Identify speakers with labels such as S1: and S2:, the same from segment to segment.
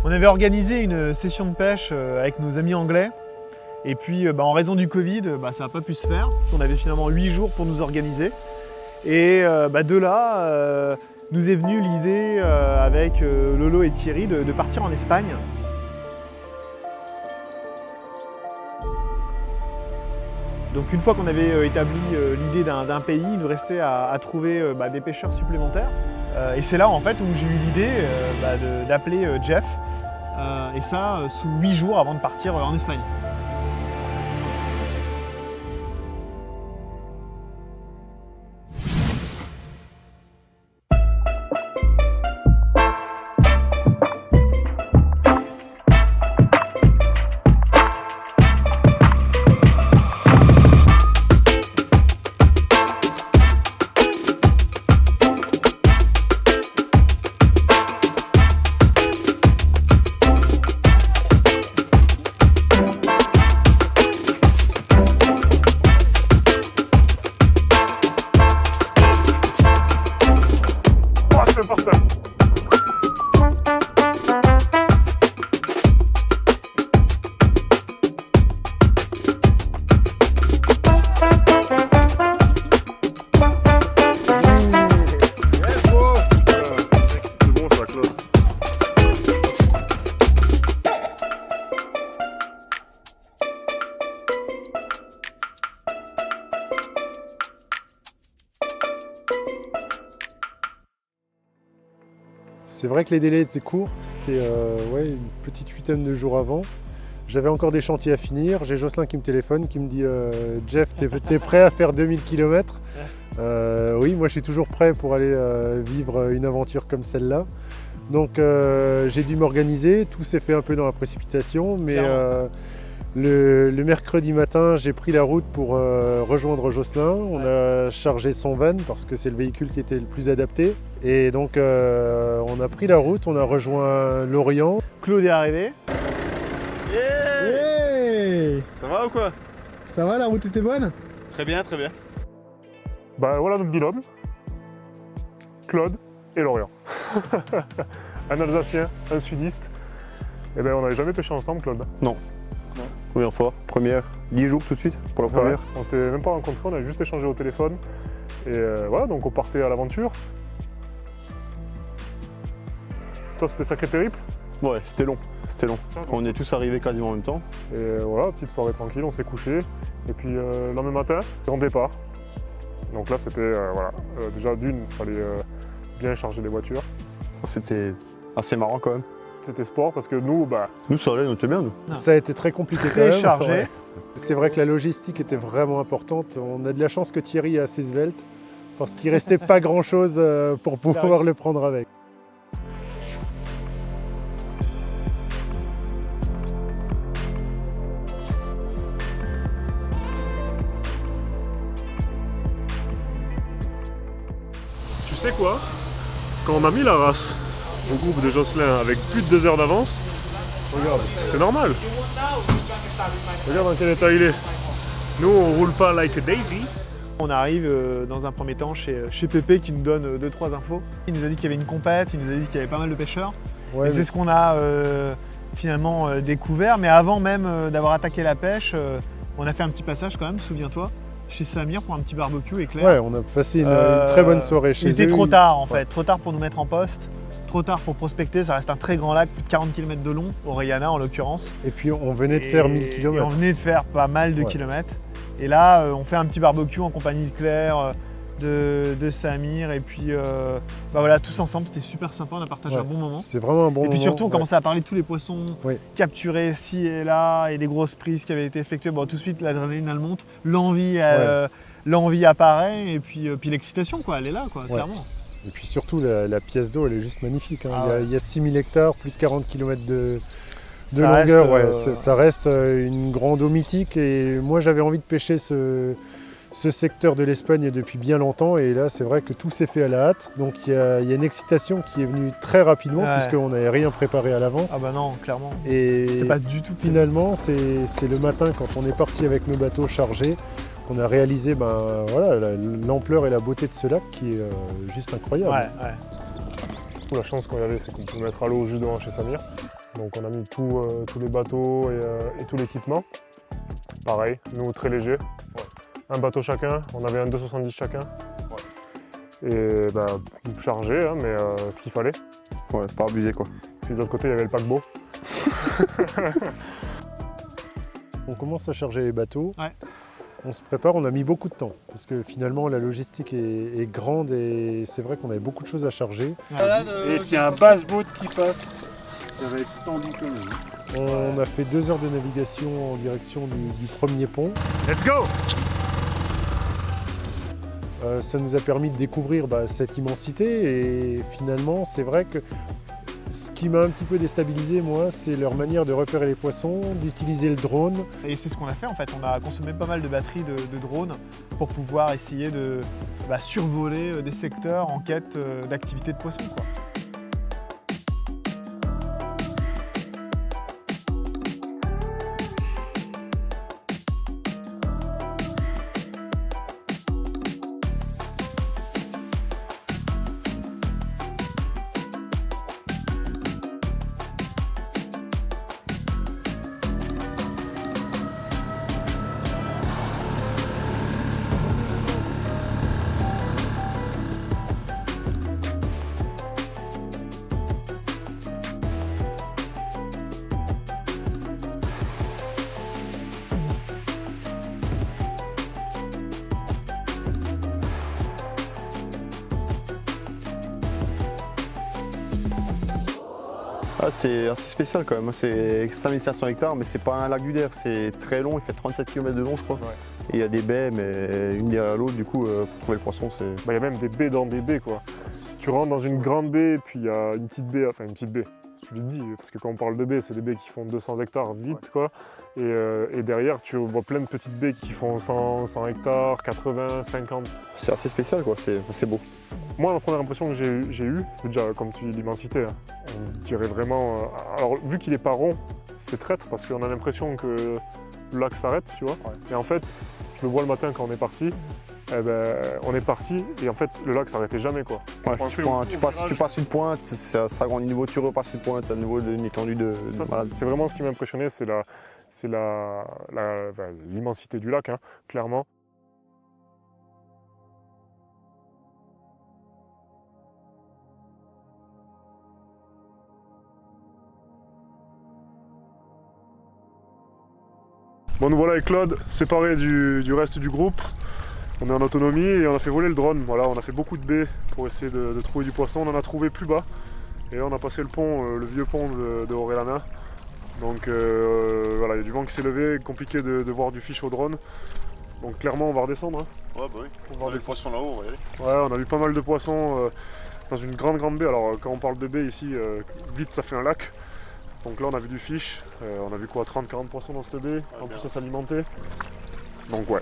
S1: On avait organisé une session de pêche avec nos amis anglais. Et puis en raison du Covid, ça n'a pas pu se faire. On avait finalement 8 jours pour nous organiser. Et de là, nous est venue l'idée avec Lolo et Thierry de partir en Espagne. Donc une fois qu'on avait établi l'idée d'un pays, il nous restait à trouver des pêcheurs supplémentaires. Et c'est là en fait où j'ai eu l'idée d'appeler Jeff. Et ça sous 8 jours avant de partir en Espagne.
S2: C'est vrai que les délais étaient courts, c'était une petite huitaine de jours avant. J'avais encore des chantiers à finir, j'ai Jocelyn qui me téléphone, qui me dit Jeff, t'es prêt à faire 2000 km? Oui, moi je suis toujours prêt pour aller vivre une aventure comme celle-là. Donc j'ai dû m'organiser, tout s'est fait un peu dans la précipitation, mais le mercredi matin, j'ai pris la route pour rejoindre Jocelyn. On a chargé son van parce que c'est le véhicule qui était le plus adapté. Et donc on a pris la route, on a rejoint Lorient.
S1: Claude est arrivé.
S3: Hey,
S4: Ça va ou quoi?
S3: ça va, la route était bonne?
S4: Très bien, très bien.
S5: Voilà notre binôme, Claude et Lorient. Un Alsacien, un Sudiste. Et on n'avait jamais pêché ensemble, Claude.
S4: Non. Première fois, 10 jours tout de suite pour la
S5: Ouais,
S4: première.
S5: on s'était même pas rencontrés, on a juste échangé au téléphone. Et voilà, donc on partait à l'aventure. Toi, c'était sacré périple.
S4: Ouais, c'était long, c'était long. On est tous arrivés quasiment en même temps.
S5: Et voilà, petite soirée tranquille, on s'est couché. Et puis le lendemain matin, grand départ. Donc là, c'était déjà d'une, il fallait bien charger les voitures.
S4: C'était assez marrant quand même.
S5: C'était sport parce que nous,
S4: Nous, ça allait, nous était bien, nous.
S2: Ça a été très compliqué quand
S1: Très
S2: même.
S1: chargé.
S2: Ouais. C'est vrai que la logistique était vraiment importante. On a de la chance que Thierry est assez svelte parce qu'il restait pas grand-chose pour pouvoir le prendre avec.
S5: tu sais quoi? Quand on a mis la race au groupe de Jocelyn avec plus de 2 heures d'avance, regarde, c'est normal. Regarde dans quel état il est. Nous, on roule pas like a daisy.
S1: On arrive dans un premier temps chez Pépé qui nous donne 2-3 infos. Il nous a dit qu'il y avait une compète, il nous a dit qu'il y avait pas mal de pêcheurs.
S2: Ouais,
S1: Et c'est ce qu'on a finalement découvert. Mais avant même d'avoir attaqué la pêche, on a fait un petit passage quand même, souviens-toi, chez Samir pour un petit barbecue éclair.
S2: ouais, on a passé une très bonne soirée chez eux.
S1: Il était trop tard en fait,
S2: Ouais.
S1: trop tard pour nous mettre en poste, trop tard pour prospecter. Ça reste un très grand lac, plus de 40 km de long, Orellana en l'occurrence.
S2: Et puis on venait de faire 1000
S1: Et on
S2: km.
S1: venait de faire pas mal de
S2: Ouais.
S1: kilomètres. Et là, on fait un petit barbecue en compagnie de Claire, de Samir. Et puis voilà, tous ensemble, c'était super sympa. On a partagé
S2: Ouais.
S1: un bon moment.
S2: C'est vraiment un bon
S1: Et puis
S2: moment.
S1: surtout, on
S2: ouais.
S1: commençait à parler de tous les poissons
S2: Ouais.
S1: capturés ci et là et des grosses prises qui avaient été effectuées. Bon, tout de suite, l'adrénaline, elle monte, l'envie apparaît et puis l'excitation, quoi, elle est là, quoi, clairement.
S2: Et puis surtout, la pièce d'eau, elle est juste magnifique. Hein.
S1: Ah ouais.
S2: Il y a 6000 hectares, plus de 40 km de
S1: Ça
S2: longueur.
S1: reste,
S2: Ça reste une grande eau mythique. Et moi, j'avais envie de pêcher ce secteur de l'Espagne depuis bien longtemps. Et là, c'est vrai que tout s'est fait à la hâte. Donc il y a une excitation qui est venue très rapidement,
S1: Ouais.
S2: puisqu'on n'avait rien préparé à l'avance.
S1: Ah bah non, clairement.
S2: Et
S1: C'était pas du tout
S2: finalement, c'est le matin, quand on est parti avec nos bateaux chargés, qu'on a réalisé l'ampleur et la beauté de ce lac qui est juste incroyable.
S1: Ouais, ouais.
S5: La chance qu'on avait, c'est qu'on pouvait mettre à l'eau juste devant chez Samir. Donc on a mis tous les bateaux et tout l'équipement. Pareil, nous très léger. Un bateau chacun, on avait un 270 chacun. Et bah, chargé, hein, mais ce qu'il fallait.
S4: Ouais, c'est pas abusé quoi.
S5: Puis de l'autre côté, il y avait le paquebot.
S2: On commence à charger les bateaux.
S1: Ouais.
S2: On se prépare, on a mis beaucoup de temps parce que finalement la logistique est grande et c'est vrai qu'on avait beaucoup de choses à charger.
S3: Et s'il y a un basse-boat qui passe, ça va être tendu quand même.
S2: On a fait 2 heures de navigation en direction du premier pont.
S5: Let's go!
S2: Ça nous a permis de découvrir cette immensité et finalement c'est vrai que ce qui m'a un petit peu déstabilisé moi c'est leur manière de repérer les poissons, d'utiliser le drone.
S1: Et c'est ce qu'on a fait en fait, on a consommé pas mal de batteries de drones pour pouvoir essayer de survoler des secteurs en quête d'activité de poissons, quoi.
S4: Ah, c'est assez spécial quand même, c'est 5500 hectares, mais c'est pas un lac du Der, c'est très long, il fait 37 km de long je crois.
S1: Ouais.
S4: Et il y a des baies, mais une derrière l'autre, du coup, pour trouver le poisson, c'est...
S5: Il y a même des baies dans des baies quoi. Tu rentres dans une grande baie, puis il y a une petite baie, enfin une petite baie, je le dis, parce que quand on parle de baies, c'est des baies qui font 200 hectares vite quoi. Et derrière, tu vois plein de petites baies qui font 100 hectares, 80, 50.
S4: C'est assez spécial quoi, c'est beau.
S5: Moi, la première impression que j'ai eue, c'est déjà, comme tu dis, l'immensité. Hein. On dirait vraiment... alors, vu qu'il n'est pas rond, c'est traître, parce qu'on a l'impression que le lac s'arrête, tu vois. Ouais. Et en fait, je le vois le matin quand on est parti, on est parti, et en fait, le lac s'arrêtait jamais, quoi.
S4: Ouais, tu passes une pointe, ça agrandit niveau, tu repasses une pointe à nouveau d'une étendue de malade.
S5: C'est vraiment ce qui m'a impressionné, c'est l'immensité du lac, hein, clairement. Bon, nous voilà avec Claude, séparés du reste du groupe. On est en autonomie et on a fait voler le drone. Voilà, on a fait beaucoup de baies pour essayer de trouver du poisson. On en a trouvé plus bas. Et là, on a passé le pont, le vieux pont de Orellana. Donc voilà, il y a du vent qui s'est levé, compliqué de voir du fish au drone. Donc clairement, on va redescendre. Hein.
S6: Ouais, bah oui. On a des poissons là-haut, on va y aller.
S5: Ouais, on a vu pas mal de poissons dans une grande baie. Alors, quand on parle de baie ici, vite, ça fait un lac. Donc là on a vu du fish, on a vu quoi, 30-40 poissons dans cette baie, ouais, en plus ça s'alimentait. Donc ouais,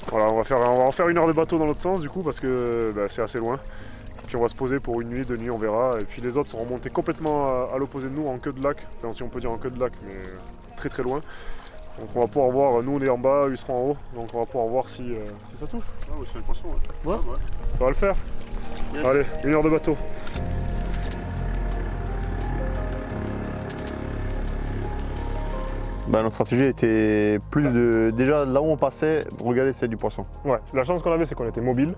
S5: voilà, on va en faire 1 heure de bateau dans l'autre sens du coup parce que c'est assez loin. Puis on va se poser pour 1 nuit, 2 nuits, on verra. Et puis les autres sont remontés complètement à l'opposé de nous, en queue de lac, enfin si on peut dire en queue de lac, mais très loin. Donc on va pouvoir voir, nous on est en bas, eux ils seront en haut, donc on va pouvoir voir si ça touche.
S6: Ah ouais, c'est les poissons, ouais.
S5: Ouais, ça va le faire. Yes. Allez, 1 heure de bateau.
S4: Notre stratégie était plus de... Déjà là où on passait, regarder c'est du poisson.
S5: Ouais, la chance qu'on avait c'est qu'on était mobile,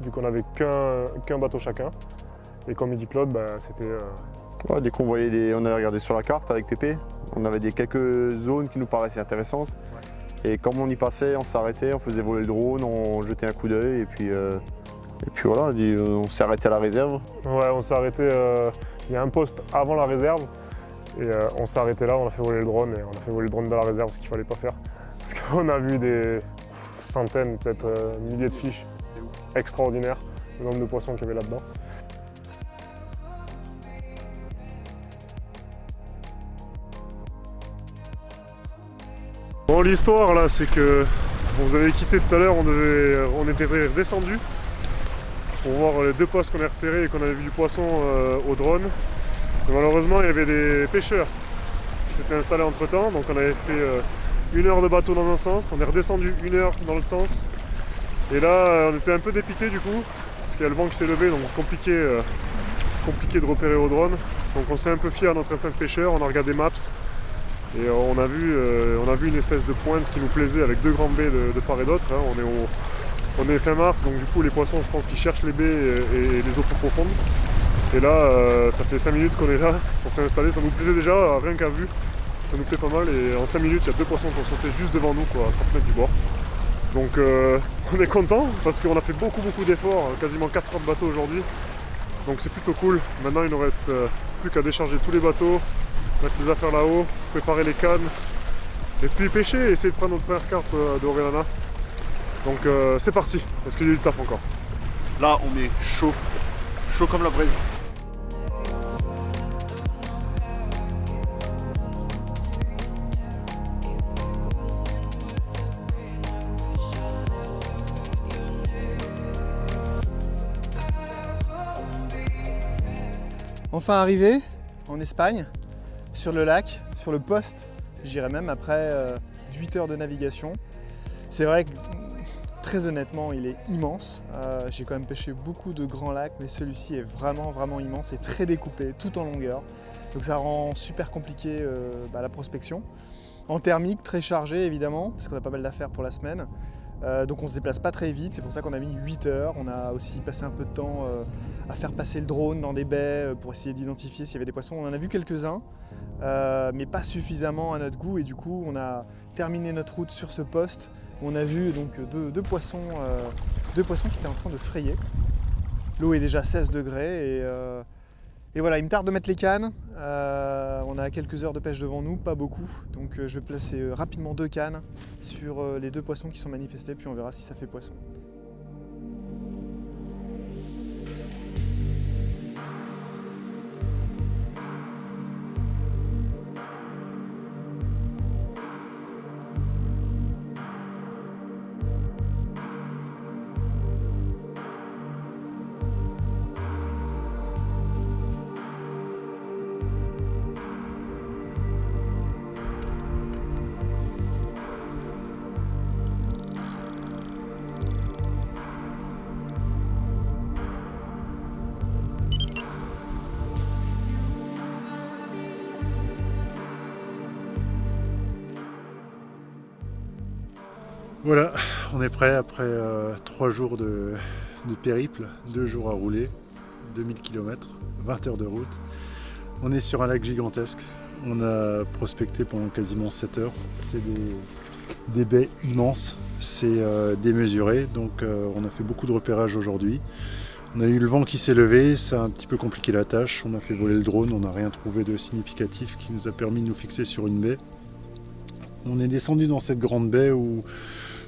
S5: vu qu'on avait qu'un bateau chacun. Et comme il dit Claude, c'était...
S4: Ouais, dès qu'on voyait on avait regardé sur la carte avec Pépé, on avait quelques zones qui nous paraissaient intéressantes. Ouais. Et comme on y passait, on s'arrêtait, on faisait voler le drone, on jetait un coup d'œil et puis voilà, on s'est arrêté à la réserve.
S5: Ouais, on s'est arrêté, il y a un poste avant la réserve. Et on s'est arrêté là, on a fait voler le drone et on a fait voler le drone dans la réserve, ce qu'il ne fallait pas faire. Parce qu'on a vu des centaines, peut-être milliers de fiches extraordinaires, le nombre de poissons qu'il y avait là-dedans. Bon, l'histoire là, c'est que vous avez quitté tout à l'heure, on était redescendu pour voir les 2 postes qu'on a repérés et qu'on avait vu du poisson au drone. Et malheureusement, il y avait des pêcheurs qui s'étaient installés entre temps, donc on avait fait 1 heure de bateau dans un sens, on est redescendu 1 heure dans l'autre sens. Et là, on était un peu dépité du coup, parce qu'il y a le vent qui s'est levé, donc compliqué de repérer au drone. Donc on s'est un peu fié à notre instinct de pêcheur, on a regardé Maps et on a vu une espèce de pointe qui nous plaisait avec 2 grandes baies de part et d'autre. Hein. On est fin mars, donc du coup les poissons je pense qu'ils cherchent les baies et les eaux plus profondes. Et là ça fait 5 minutes qu'on est là, on s'est installé, ça nous plaisait déjà, rien qu'à vue, ça nous plaît pas mal et en 5 minutes il y a 2 poissons qui ont sauté juste devant nous, quoi, à 30 mètres du bord. Donc on est content parce qu'on a fait beaucoup d'efforts, quasiment 4 heures de bateau aujourd'hui. Donc c'est plutôt cool. Maintenant il nous reste plus qu'à décharger tous les bateaux, mettre les affaires là-haut, préparer les cannes et puis pêcher et essayer de prendre notre première carpe de Orellana. Donc c'est parti, parce qu'il y a du taf encore.
S6: Là, on est chaud. Chaud comme la braise.
S1: Enfin arrivé en Espagne, sur le lac, sur le poste, j'irais même après 8 heures de navigation. C'est vrai que très honnêtement il est immense. J'ai quand même pêché beaucoup de grands lacs, mais celui-ci est vraiment immense et très découpé, tout en longueur. Donc ça rend super compliqué la prospection. En thermique, très chargé évidemment, parce qu'on a pas mal d'affaires pour la semaine. Donc on se déplace pas très vite, c'est pour ça qu'on a mis 8 heures. On a aussi passé un peu de temps à faire passer le drone dans des baies pour essayer d'identifier s'il y avait des poissons. On en a vu quelques-uns, mais pas suffisamment à notre goût. Et du coup, on a terminé notre route sur ce poste où on a vu donc deux poissons qui étaient en train de frayer. L'eau est déjà à 16 degrés et voilà, il me tarde de mettre les cannes. On a quelques heures de pêche devant nous, pas beaucoup. Donc je vais placer rapidement 2 cannes sur les 2 poissons qui sont manifestés, puis on verra si ça fait poisson.
S2: Voilà, on est prêt après 3 jours de périple, 2 jours à rouler, 2000 km, 20 heures de route. On est sur un lac gigantesque, on a prospecté pendant quasiment 7 heures. C'est des baies immenses, c'est démesuré, donc on a fait beaucoup de repérage aujourd'hui. On a eu le vent qui s'est levé, ça a un petit peu compliqué la tâche, on a fait voler le drone, on n'a rien trouvé de significatif qui nous a permis de nous fixer sur une baie. On est descendu dans cette grande baie où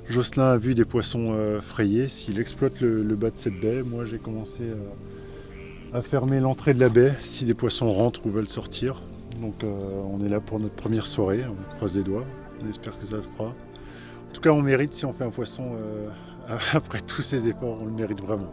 S2: Jocelyn a vu des poissons frayés. S'il exploite le bas de cette baie, moi j'ai commencé à fermer l'entrée de la baie si des poissons rentrent ou veulent sortir. Donc on est là pour notre première soirée, on croise les doigts, on espère que ça le fera. En tout cas on mérite, si on fait un poisson après tous ces efforts, on le mérite vraiment.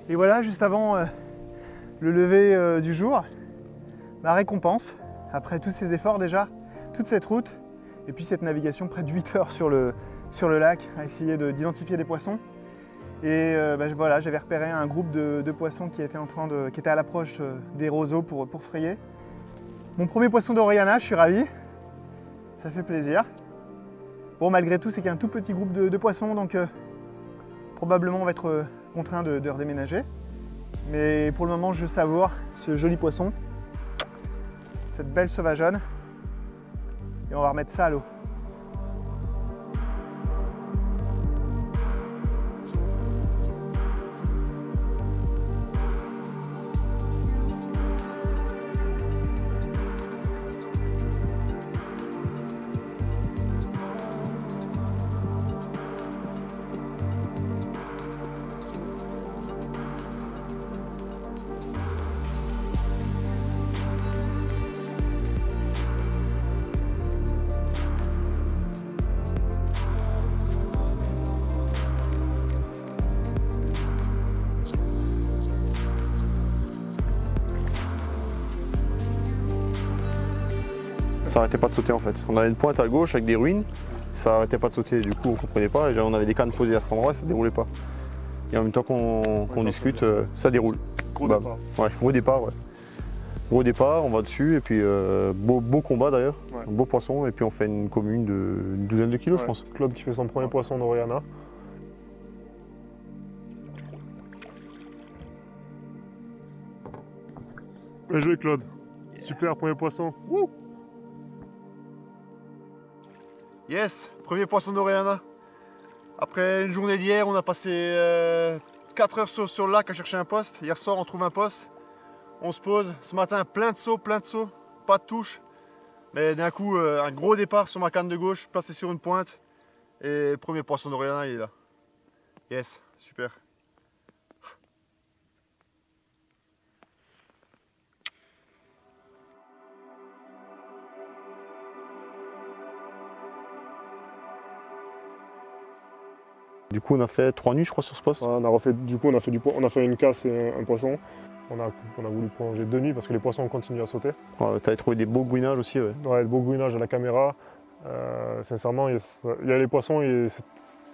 S1: Et voilà, juste avant le lever du jour, ma récompense, après tous ces efforts déjà, toute cette route, et puis cette navigation près de 8 heures sur le lac, à essayer d'identifier des poissons. Et voilà, j'avais repéré un groupe de poissons qui était à l'approche des roseaux pour frayer. Mon premier poisson d'Orellana, je suis ravi, ça fait plaisir. Bon, malgré tout, c'est qu'un tout petit groupe de poissons, donc probablement on va être contraint de redéménager. Mais pour le moment, je savoure ce joli poisson, cette belle sauvageonne, et on va remettre ça à l'eau.
S4: Ça arrêtait pas de sauter en fait. On avait une pointe à gauche avec des ruines, ça arrêtait pas de sauter, du coup on comprenait pas. Et on avait des cannes posées à cet endroit et ça déroulait pas. Et en même temps qu'on discute, ça déroule.
S5: Gros
S4: Bah,
S5: départ.
S4: Ouais, gros départ, ouais. Gros départ, on va dessus et puis beau combat d'ailleurs,
S5: Ouais.
S4: beau poisson et puis on fait une commune de une douzaine de kilos
S5: Ouais.
S4: je pense.
S5: Claude qui fait son premier poisson d'Oriana. Bien joué Claude. Super premier poisson.
S1: Yes, premier poisson d'Oriana. Après une journée d'hier, on a passé 4 heures sur le lac à chercher un poste. Hier soir, on trouve un poste. On se pose. Ce matin, plein de sauts, pas de touche. Mais d'un coup, un gros départ sur ma canne de gauche, placé sur une pointe. Et premier poisson d'Oriana, il est là. Yes, super.
S4: Du coup on a fait 3 nuits je crois sur ce poste.
S5: Ouais, on a fait une casse et un poisson. On a voulu prolonger 2 nuits parce que les poissons ont continué à sauter.
S4: Ouais, t'avais trouvé des beaux gouinages aussi ouais.
S5: Ouais, le beau gouinage à la caméra. Sincèrement, il y a les poissons,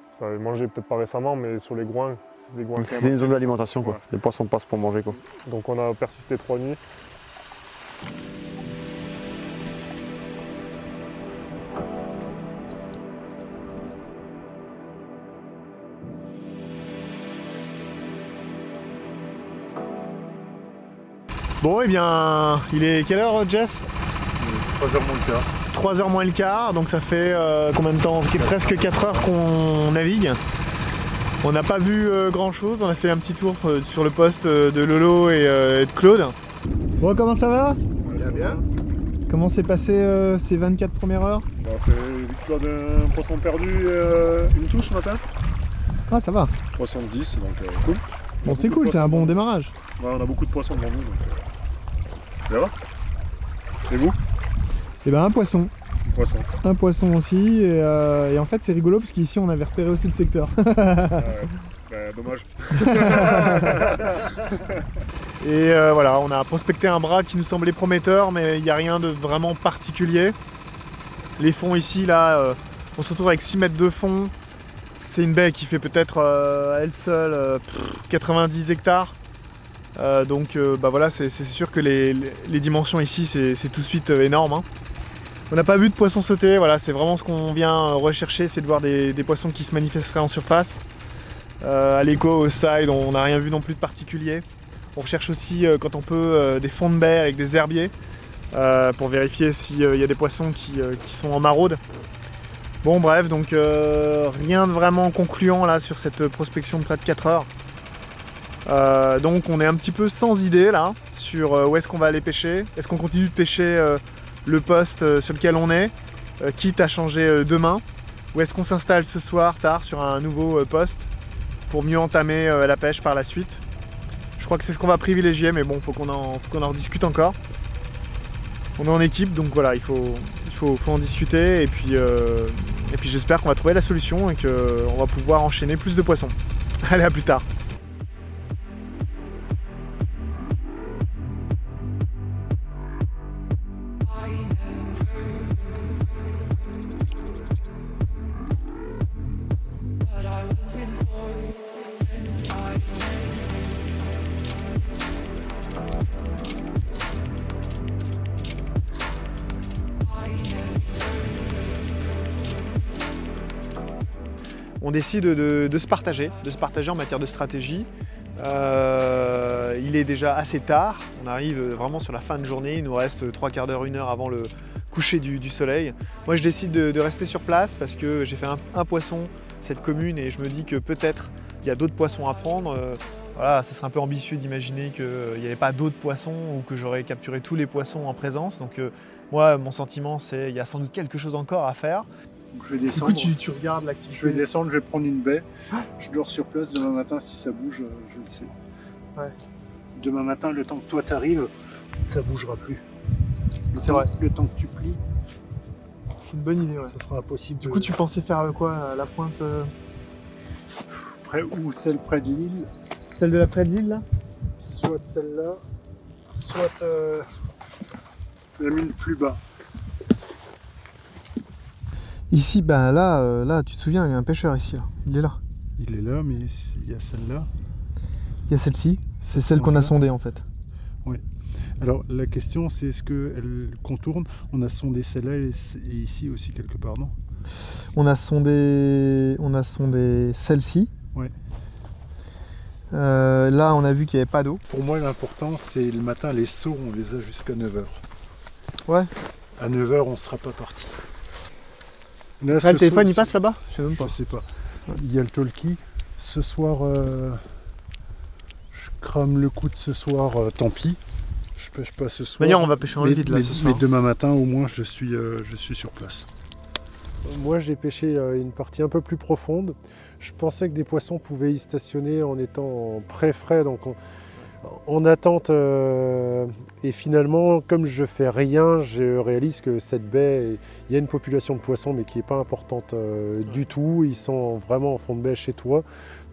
S5: ça avait mangé peut-être pas récemment, mais sur les groins, c'est des groins quand
S4: C'est
S5: même.
S4: une zone d'alimentation quoi.
S5: Ouais.
S4: Les poissons passent pour manger quoi.
S5: Donc on a persisté 3 nuits.
S1: Bon, et bien, il est quelle heure, Jeff?
S3: 3h moins le quart.
S1: 3h moins le quart, donc ça fait combien de temps? Presque 4 heures qu'on navigue. On n'a pas vu grand chose, on a fait un petit tour sur le poste de Lolo et de Claude. Bon, comment ça va?
S3: Bien.
S1: Comment s'est passé ces 24 premières heures?
S5: On a fait victoire d'un poisson perdu, une touche ce matin.
S1: Ah, ça va.
S5: Poisson de 10, donc cool.
S1: Bon, c'est cool, c'est un bon démarrage.
S5: Ouais, on a beaucoup de poissons devant nous, donc voilà. Et vous?
S1: Et ben, un poisson.
S5: Poisson.
S1: Un poisson aussi, et en fait, c'est rigolo parce qu'ici, on avait repéré aussi le secteur.
S5: Dommage.
S1: Et voilà, on a prospecté un bras qui nous semblait prometteur, mais il n'y a rien de vraiment particulier. Les fonds ici, là, on se retrouve avec 6 mètres de fond. C'est une baie qui fait peut-être à elle seule 90 hectares. Donc bah voilà, c'est sûr que les dimensions ici, c'est tout de suite énorme. Hein. On n'a pas vu de poissons sauter, voilà, c'est vraiment ce qu'on vient rechercher, c'est de voir des poissons qui se manifesteraient en surface. À l'écho, au side, on n'a rien vu non plus de particulier. On recherche aussi, quand on peut, des fonds de baie avec des herbiers pour vérifier s'il y a des poissons qui sont en maraude. Bon bref, donc rien de vraiment concluant là sur cette prospection de près de 4 heures. Donc on est un petit peu sans idée là sur où est-ce qu'on va aller pêcher. Est-ce qu'on continue de pêcher le poste sur lequel on est, quitte à changer demain, ou est-ce qu'on s'installe ce soir tard sur un nouveau poste pour mieux entamer la pêche par la suite. Je crois que c'est ce qu'on va privilégier, mais bon, faut qu'on en rediscute encore. On est en équipe, donc voilà, il faut en discuter, et puis j'espère qu'on va trouver la solution et qu'on va pouvoir enchaîner plus de poissons. Allez, à plus tard. On décide de se partager en matière de stratégie. Il est déjà assez tard, on arrive vraiment sur la fin de journée, il nous reste 3 quarts d'heure, 1 heure avant le coucher du soleil. Moi je décide de rester sur place parce que j'ai fait un poisson cette commune et je me dis que peut-être il y a d'autres poissons à prendre. Voilà, ça serait un peu ambitieux d'imaginer qu'il n'y avait pas d'autres poissons ou que j'aurais capturé tous les poissons en présence. Donc moi mon sentiment c'est qu'il y a sans doute quelque chose encore à faire.
S3: Donc je vais descendre.
S1: Tu regardes l'activité.
S3: Je vais descendre, je vais prendre une baie. Je dors sur place. Demain matin, si ça bouge, je le sais.
S1: Ouais.
S3: Demain matin, le temps que toi t'arrives, ça bougera plus.
S1: C'est vrai.
S3: Le temps que tu plies,
S1: C'est une bonne idée, ouais.
S3: ça sera impossible.
S1: Du coup, tu pensais faire quoi, la pointe
S3: ou celle près de l'île,
S1: celle de la près de l'île, là?
S3: soit celle-là, soit la mine plus bas.
S1: Ici, ben là, tu te souviens, il y a un pêcheur ici, là. Il est là.
S3: Il est là, mais il y a celle-là.
S1: Il y a celle-ci, c'est celle qu'on a sondée en fait.
S3: Alors la question c'est est-ce qu'elle contourne? On a sondé celle-là et ici aussi quelque part, non?
S1: On a sondé celle-ci.
S3: Ouais.
S1: Là, on a vu qu'il n'y avait pas d'eau.
S3: Pour moi l'important c'est le matin, les sauts on les a jusqu'à 9h.
S1: Ouais.
S3: À 9h on ne sera pas parti. Là,
S1: Après, le téléphone il passe là-bas? Je sais même pas.
S3: Je sais pas. Il y a le talkie. Ce soir, je crame le coup de ce soir, tant pis. Je pêche pas ce soir.
S1: D'ailleurs, on va pêcher en vide là ce soir.
S3: Mais demain matin, au moins, je suis sur place.
S2: Moi, j'ai pêché une partie un peu plus profonde. Je pensais que des poissons pouvaient y stationner en étant pré-frais, donc en attente. Et finalement, comme je fais rien, je réalise que cette baie, il y a une population de poissons, mais qui n'est pas importante du tout. Ils sont vraiment en fond de baie chez toi.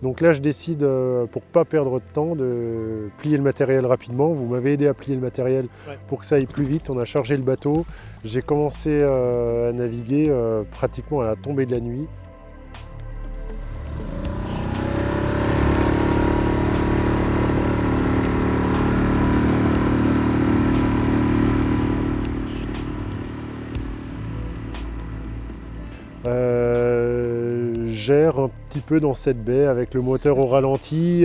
S2: Donc là, je décide, pour ne pas perdre de temps, de plier le matériel rapidement. Vous m'avez aidé à plier le matériel pour que ça aille plus vite. On a chargé le bateau. J'ai commencé à naviguer pratiquement à la tombée de la nuit. Gère un petit peu dans cette baie avec le moteur au ralenti.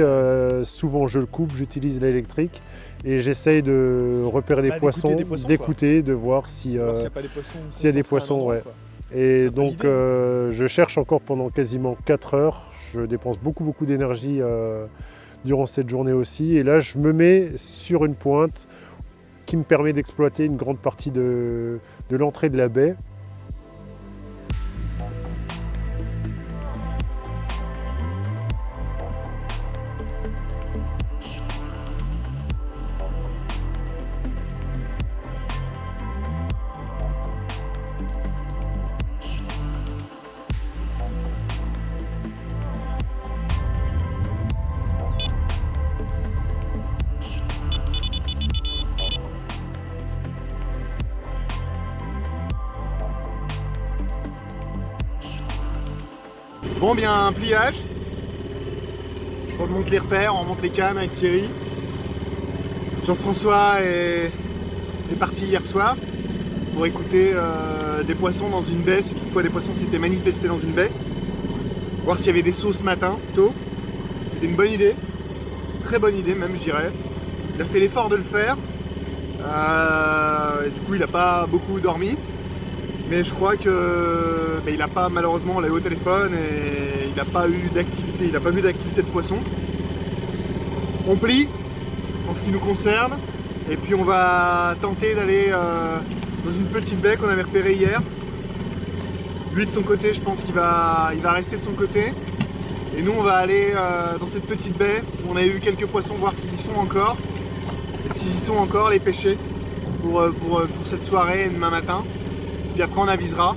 S2: Souvent je le coupe, j'utilise l'électrique et j'essaye de repérer des poissons, d'écouter, de voir s'il y a des poissons. Ouais. Et donc je cherche encore pendant quasiment 4 heures. Je dépense beaucoup d'énergie durant cette journée aussi. Et là je me mets sur une pointe qui me permet d'exploiter une grande partie de l'entrée de la baie.
S1: Bon, bien un pliage. Je remonte les repères, on remonte les cannes avec Thierry. Jean-François est parti hier soir pour écouter des poissons dans une baie, si toutefois des poissons s'étaient manifestés dans une baie. Voir s'il y avait des sauts ce matin, tôt. C'était une bonne idée. Très bonne idée même, je dirais. Il a fait l'effort de le faire. Et du coup, il n'a pas beaucoup dormi. Mais je crois que il n'a pas, malheureusement, on l'a eu au téléphone et il n'a pas eu d'activité, il n'a pas vu d'activité de poisson. On plie en ce qui nous concerne et puis on va tenter d'aller dans une petite baie qu'on avait repérée hier. Lui de son côté, je pense qu'il va rester de son côté. Et nous on va aller dans cette petite baie où on a eu quelques poissons, voir s'ils y sont encore. Et s'ils y sont encore, les pêcher pour cette soirée et demain matin. Puis après on avisera.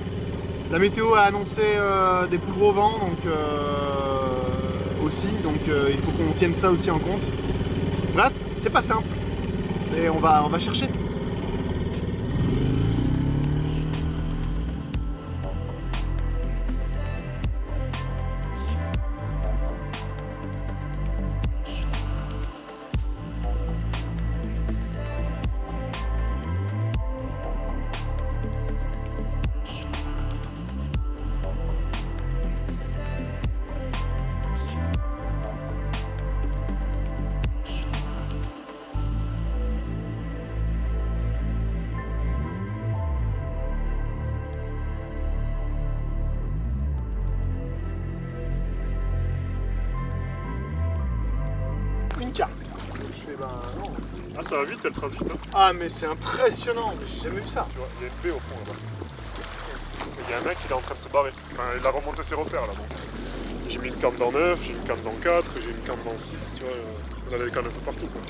S1: La météo a annoncé des plus gros vents aussi, donc il faut qu'on tienne ça aussi en compte. Bref, c'est pas simple. Et on va chercher. Une carte. Je fais ben non.
S5: Ah, ça va vite, elle trace vite. Hein.
S1: Ah mais c'est impressionnant, j'ai jamais vu ça.
S5: Tu vois, il y a une baie au fond là-bas. Il y a un mec qui est en train de se barrer. Enfin, il a remonté ses repères là. Donc. J'ai mis une canne dans 9, j'ai une canne dans 4, j'ai une canne dans 6, tu vois. On avait des cannes un peu partout quoi.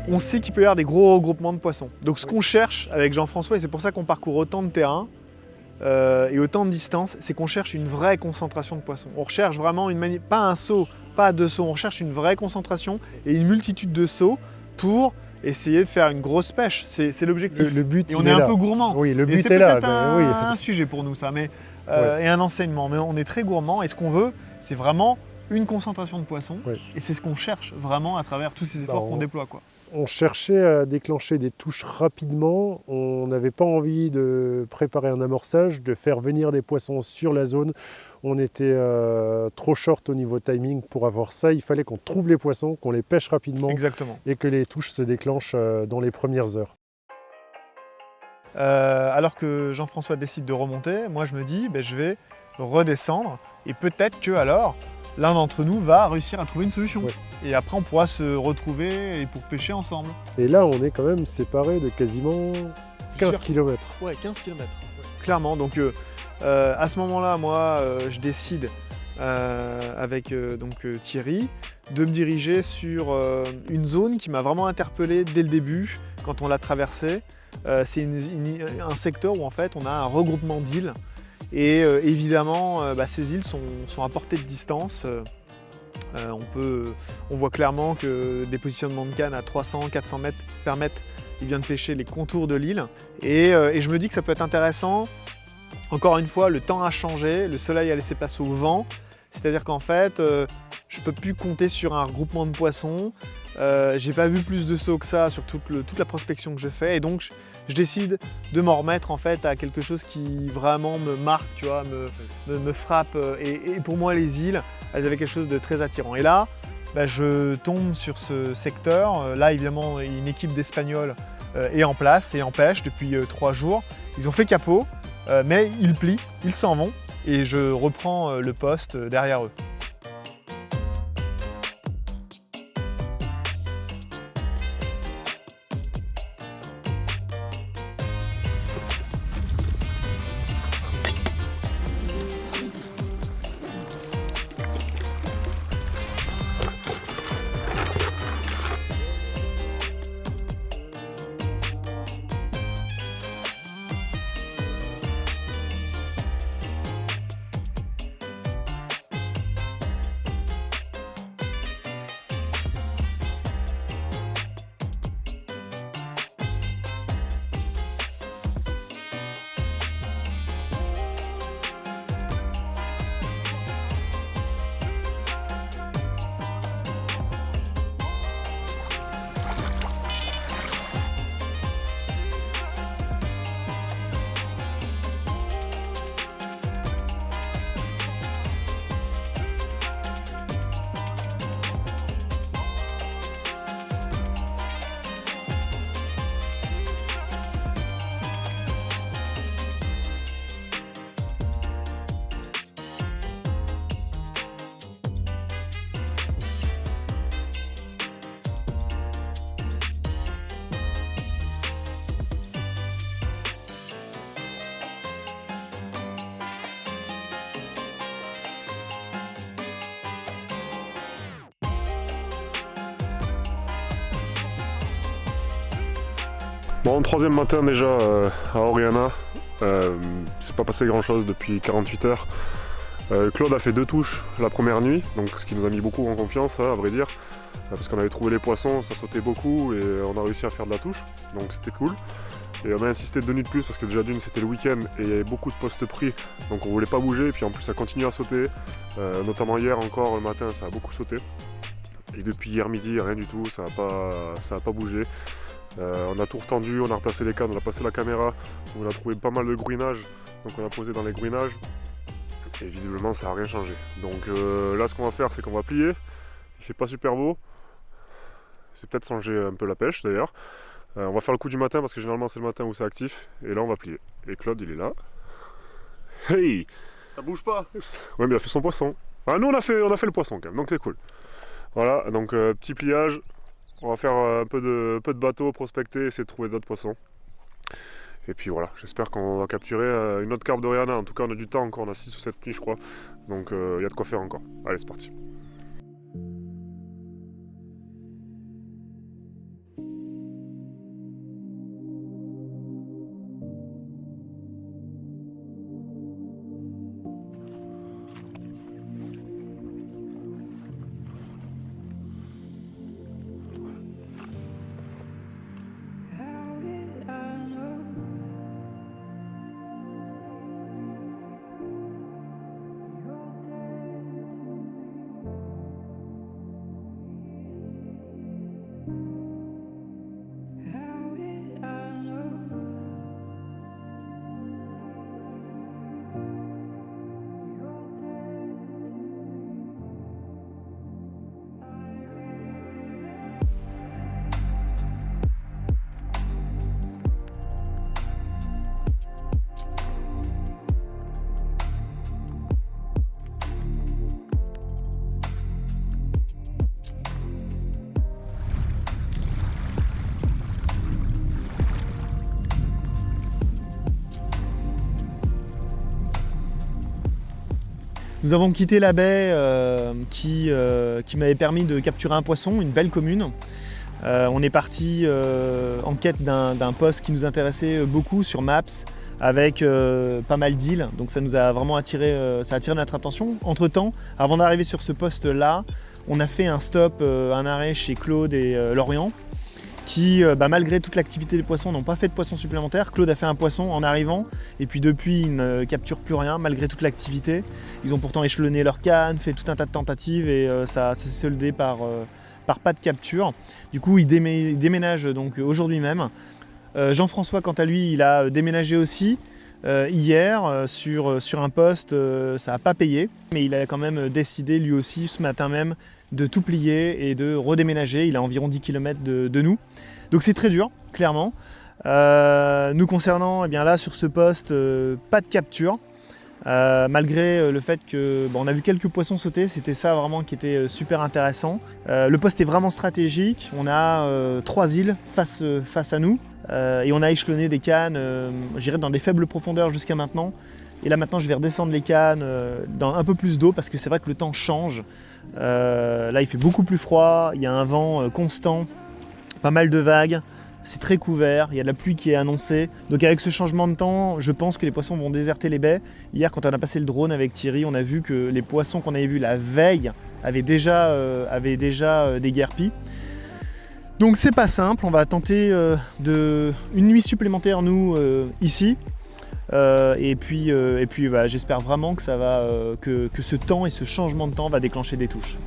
S1: On sait qu'il peut y avoir des gros regroupements de poissons. Donc ce qu'on cherche avec Jean-François, et c'est pour ça qu'on parcourt autant de terrain et autant de distance, c'est qu'on cherche une vraie concentration de poissons. On recherche vraiment pas un saut, pas deux sauts, on recherche une vraie concentration et une multitude de sauts pour essayer de faire une grosse pêche. C'est l'objectif.
S2: Le but,
S1: Et on
S2: il
S1: est un
S2: là.
S1: peu gourmand.
S2: Oui, le
S1: Et
S2: but
S1: c'est
S2: est là.
S1: peut-être
S2: ben
S1: un
S2: oui.
S1: sujet pour nous, ça, et un enseignement. Mais on est très gourmand et ce qu'on veut, c'est vraiment une concentration de poissons.
S2: Ouais.
S1: Et c'est ce qu'on cherche vraiment à travers tous ces efforts qu'on déploie, quoi.
S2: On cherchait à déclencher des touches rapidement. On n'avait pas envie de préparer un amorçage, de faire venir des poissons sur la zone. On était trop short au niveau timing pour avoir ça. Il fallait qu'on trouve les poissons, qu'on les pêche rapidement
S1: Exactement.
S2: et que les touches se déclenchent dans les premières heures.
S1: Alors que Jean-François décide de remonter, moi je me dis, je vais redescendre et peut-être que alors l'un d'entre nous va réussir à trouver une solution.
S2: Ouais.
S1: Et après on pourra se retrouver et pour pêcher ensemble.
S2: Et là, on est quand même séparés de quasiment 15 km.
S1: Ouais, 15 km. Clairement, donc à ce moment-là, moi je décide avec Thierry de me diriger sur une zone qui m'a vraiment interpellé dès le début quand on l'a traversée. C'est un secteur où en fait on a un regroupement d'îles et évidemment ces îles sont à portée de distance. On voit clairement que des positionnements de canne à 300-400 mètres permettent de pêcher les contours de l'île et je me dis que ça peut être intéressant. Encore une fois, le temps a changé, le soleil a laissé place au vent, c'est-à-dire qu'en fait je ne peux plus compter sur un regroupement de poissons. J'ai pas vu plus de sauts que ça sur toute la prospection que je fais et donc je décide de m'en remettre en fait à quelque chose qui vraiment me marque, tu vois, me frappe et pour moi les îles, elles avaient quelque chose de très attirant. Et là, je tombe sur ce secteur. Là évidemment une équipe d'Espagnols est en place et en pêche depuis 3 jours. Ils ont fait capot, mais ils plient, ils s'en vont et je reprends le poste derrière eux.
S5: Bon, 3e matin déjà à Oriana, c'est pas passé grand chose depuis 48 heures. Claude a fait 2 touches la première nuit, donc ce qui nous a mis beaucoup en confiance, à vrai dire, parce qu'on avait trouvé les poissons, ça sautait beaucoup et on a réussi à faire de la touche, donc c'était cool. Et on a insisté 2 nuits de plus parce que déjà d'une c'était le week-end et il y avait beaucoup de postes pris, donc on voulait pas bouger, et puis en plus ça continue à sauter, notamment hier encore le matin ça a beaucoup sauté. Et depuis hier midi rien du tout, ça a pas bougé. On a tout retendu, on a replacé les cannes, on a passé la caméra, on a trouvé pas mal de grouinages, donc on a posé dans les grouinages et visiblement ça n'a rien changé. Donc là ce qu'on va faire c'est qu'on va plier, il fait pas super beau, c'est peut-être changer un peu la pêche d'ailleurs. On va faire le coup du matin parce que généralement c'est le matin où c'est actif et là on va plier. Et Claude il est là. Hey!
S6: Ça bouge pas.
S5: Ouais mais il a fait son poisson. Ah nous on a fait le poisson quand même, donc c'est cool. Voilà, donc petit pliage. On va faire un peu de bateau, prospecter, essayer de trouver d'autres poissons. Et puis voilà, j'espère qu'on va capturer une autre carpe d'Oriana. En tout cas, on a du temps encore, on a 6 ou 7 nuits, je crois. Donc il y a de quoi faire encore. Allez, c'est parti.
S1: Nous avons quitté la baie qui m'avait permis de capturer un poisson, une belle commune. On est parti en quête d'un poste qui nous intéressait beaucoup sur Maps, avec pas mal d'îles, donc ça nous a vraiment attiré, ça a attiré notre attention. Entre-temps, avant d'arriver sur ce poste-là, on a fait un stop, un arrêt chez Claude et Lorient, qui, malgré toute l'activité des poissons, n'ont pas fait de poissons supplémentaires. Claude a fait un poisson en arrivant, et puis depuis, ils ne capturent plus rien, malgré toute l'activité. Ils ont pourtant échelonné leurs cannes, fait tout un tas de tentatives, et ça s'est soldé par pas de capture. Du coup, ils déménagent donc aujourd'hui même. Jean-François, quant à lui, il a déménagé aussi hier sur un poste. Ça n'a pas payé, mais il a quand même décidé lui aussi ce matin même de tout plier et de redéménager. Il a environ 10 km de nous. Donc c'est très dur, clairement. Nous concernant, eh bien là sur ce poste, pas de capture. Malgré le fait que on a vu quelques poissons sauter, c'était ça vraiment qui était super intéressant. Le poste est vraiment stratégique, on a 3 îles face à nous et on a échelonné des cannes, j'irais dans des faibles profondeurs jusqu'à maintenant. Et là maintenant je vais redescendre les cannes dans un peu plus d'eau parce que c'est vrai que le temps change. Là il fait beaucoup plus froid, il y a un vent constant, pas mal de vagues. C'est très couvert, il y a de la pluie qui est annoncée. Donc avec ce changement de temps, je pense que les poissons vont déserter les baies. Hier, quand on a passé le drone avec Thierry, on a vu que les poissons qu'on avait vus la veille avaient déjà déguerpi. Donc c'est pas simple, on va tenter une nuit supplémentaire, nous, ici. Et puis j'espère vraiment que, que ce temps et ce changement de temps va déclencher des touches.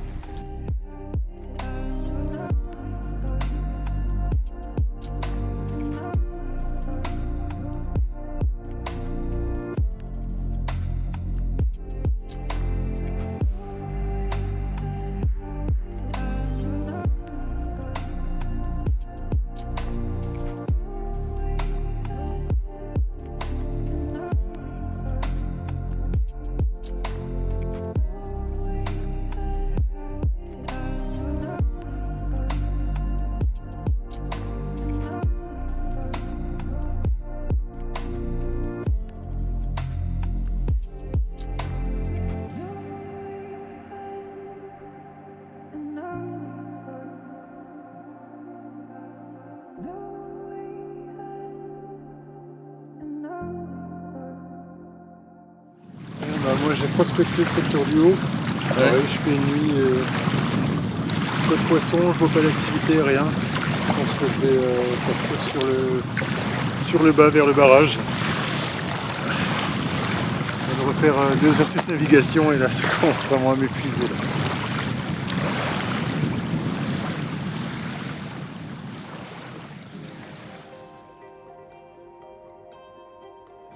S3: Moi j'ai prospecté le secteur du haut. Je fais une nuit, pas de poisson, je vois pas d'activité, rien. Je pense que je vais partir sur le bas vers le barrage. Je vais refaire 2 heures de navigation et là ça commence vraiment à m'épuiser.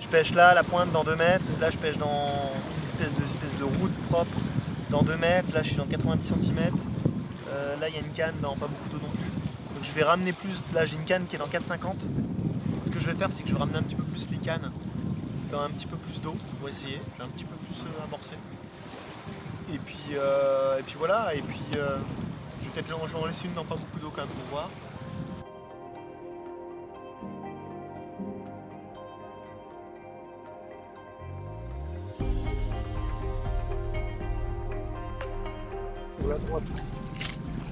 S1: Je pêche là, à la pointe, dans 2 mètres. Là, je pêche dans une espèce de route propre, dans 2 mètres. Là, je suis dans 90 cm. Là, il y a une canne dans pas beaucoup d'eau non plus. Donc, je vais ramener plus. Là, j'ai une canne qui est dans 4,50. Ce que je vais faire, c'est que je vais ramener un petit peu plus les cannes dans un petit peu plus d'eau pour essayer. Je vais un petit peu plus amorcer. Et puis voilà. Et puis, je vais peut-être en laisser une dans pas beaucoup d'eau quand même pour voir.
S3: À droite,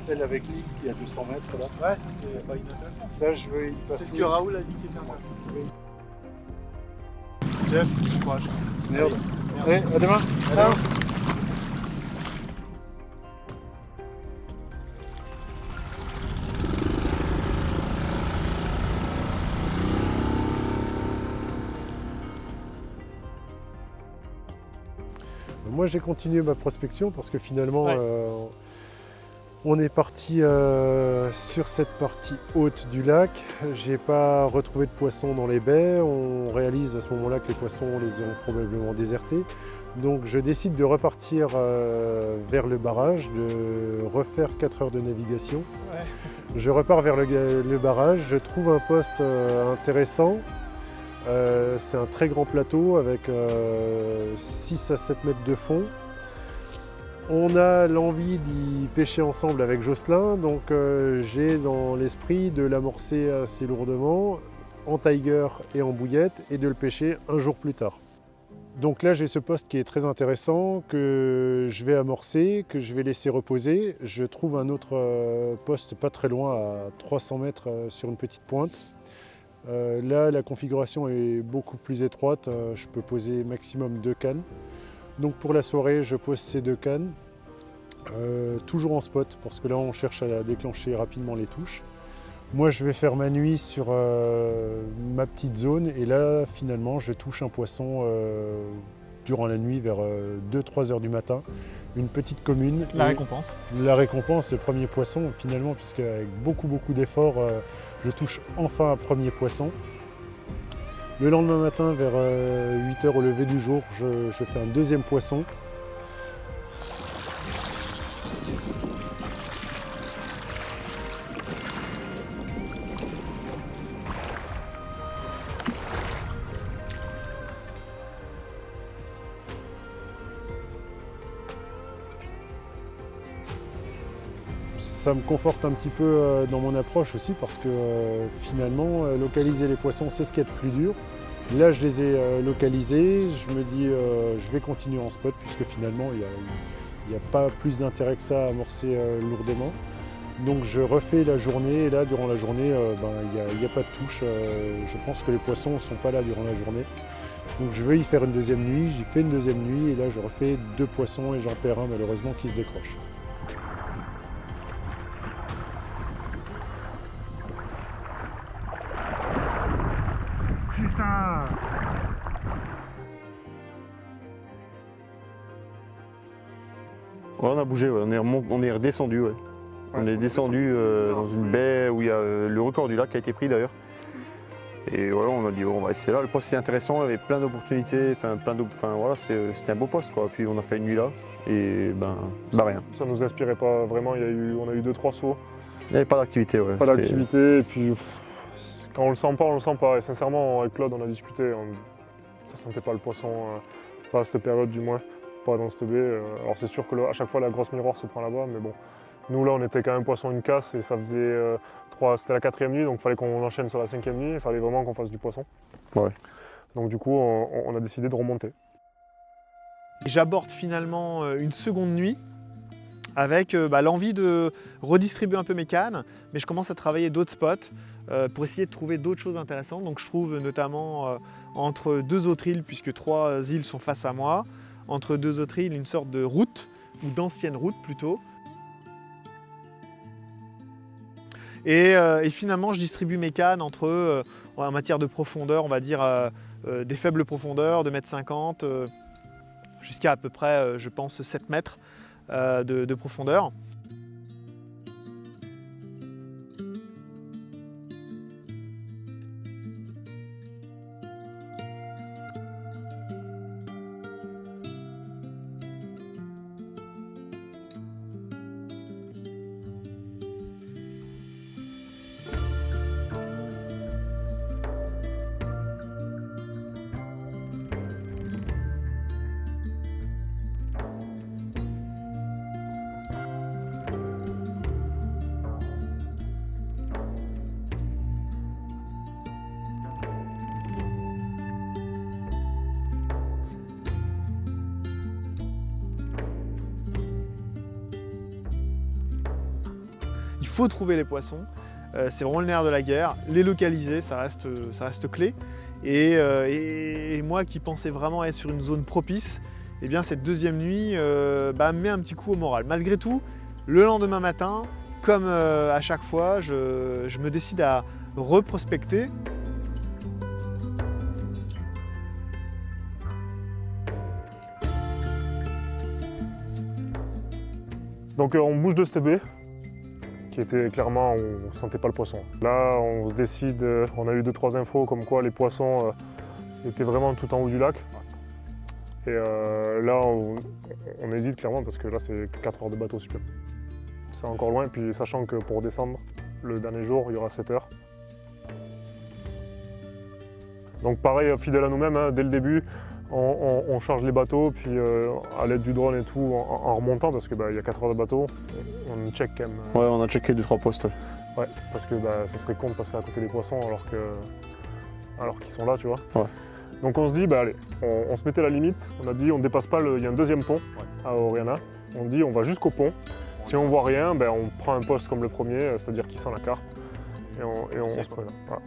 S3: celle avec l'île qui est à 200 mètres là.
S1: Ouais, ça c'est pas inintéressant.
S3: Ça je veux y passer.
S1: C'est ce que Raoul a dit qui était intéressant. Jeff, bon courage.
S3: Merde. Allez, à demain. Ciao.
S2: Moi j'ai continué ma prospection parce que finalement on est parti sur cette partie haute du lac. J'ai pas retrouvé de poissons dans les baies. On réalise à ce moment-là que les poissons les ont probablement désertés. Donc je décide de repartir vers le barrage, de refaire 4 heures de navigation.
S1: Ouais.
S2: Je repars vers le barrage, je trouve un poste intéressant. C'est un très grand plateau avec 6 à 7 mètres de fond. On a l'envie d'y pêcher ensemble avec Jocelyn, donc j'ai dans l'esprit de l'amorcer assez lourdement en tiger et en bouillette et de le pêcher un jour plus tard. Donc là, j'ai ce poste qui est très intéressant, que je vais amorcer, que je vais laisser reposer. Je trouve un autre poste pas très loin, à 300 mètres sur une petite pointe. Là, la configuration est beaucoup plus étroite. Je peux poser maximum 2 cannes. Donc pour la soirée, je pose ces 2 cannes. Toujours en spot, parce que là, on cherche à déclencher rapidement les touches. Moi, je vais faire ma nuit sur ma petite zone et là, finalement, je touche un poisson durant la nuit vers 2-3 heures du matin. Une petite commune.
S1: La récompense.
S2: La récompense, le premier poisson, finalement, puisque avec beaucoup d'efforts, je touche enfin un premier poisson. Le lendemain matin, vers 8 heures au lever du jour, je fais un deuxième poisson. Ça me conforte un petit peu dans mon approche aussi parce que finalement, localiser les poissons, c'est ce qui est le plus dur. Là, je les ai localisés, je me dis je vais continuer en spot puisque finalement, il n'y a pas plus d'intérêt que ça à amorcer lourdement. Donc je refais la journée et là, durant la journée, il n'y a pas de touche. Je pense que les poissons ne sont pas là durant la journée. Donc je vais y faire une deuxième nuit, j'y fais une deuxième nuit et là, je refais 2 poissons et j'en perds un malheureusement qui se décroche.
S4: Ouais, on a bougé, ouais. On est redescendu. Ouais. On est descendu dans une baie où il y a le record du lac qui a été pris d'ailleurs. Et voilà, on a dit on va essayer là. Le poste était intéressant, il y avait plein d'opportunités, voilà, c'était un beau poste quoi. Puis on a fait une nuit là et rien.
S5: Ça nous inspirait pas vraiment, on a eu 2-3 sauts.
S4: Il n'y avait pas d'activité, ouais.
S5: Pas d'activité, et puis quand on le sent pas, on le sent pas. Et sincèrement, avec Claude, on a discuté, ça sentait pas le poisson, pas à cette période du moins, pas dans cette baie. Alors c'est sûr que à chaque fois la grosse miroir se prend là-bas, mais bon. Nous là, on était quand même poisson une casse et ça faisait c'était la 4e nuit, donc il fallait qu'on enchaîne sur la 5e nuit, il fallait vraiment qu'on fasse du poisson.
S4: Ouais.
S5: Donc du coup, on a décidé de remonter.
S1: J'aborde finalement une seconde nuit avec l'envie de redistribuer un peu mes cannes, mais je commence à travailler d'autres spots pour essayer de trouver d'autres choses intéressantes. Donc je trouve notamment entre 2 autres îles, puisque 3 îles sont face à moi, entre 2 autres îles une sorte de route, ou d'ancienne route plutôt. Et finalement je distribue mes cannes entre, en matière de profondeur, on va dire des faibles profondeurs, de 1,50 m, jusqu'à peu près, je pense, 7 mètres de profondeur. Il faut trouver les poissons, c'est vraiment le nerf de la guerre. Les localiser, ça reste clé. Et moi qui pensais vraiment être sur une zone propice, eh bien cette deuxième nuit me met un petit coup au moral. Malgré tout, le lendemain matin, comme à chaque fois, je me décide à reprospecter.
S5: Donc on bouge de cette baie, qui était clairement, on ne sentait pas le poisson. Là, on se décide, on a eu 2-3 infos comme quoi les poissons étaient vraiment tout en haut du lac. Et là, on hésite clairement parce que là, c'est 4 heures de bateau supplémentaire. C'est encore loin, puis sachant que pour descendre, le dernier jour, il y aura 7 heures. Donc pareil, fidèle à nous-mêmes, hein, dès le début, on charge les bateaux, puis à l'aide du drone et tout, en remontant, parce qu'il y a 4 heures de bateau, on check quand même.
S4: Ouais, on a checké 2-3 postes.
S5: Ouais, parce que ça serait con de passer à côté des poissons alors qu'ils sont là, tu vois.
S4: Ouais.
S5: Donc on se dit, bah allez, on se mettait la limite. On a dit, on dépasse pas il y a un deuxième pont à Oriana. On dit, on va jusqu'au pont. Si on voit rien, ben, on prend un poste comme le premier, c'est-à-dire qui sent la carte. Et on se prend là. Voilà.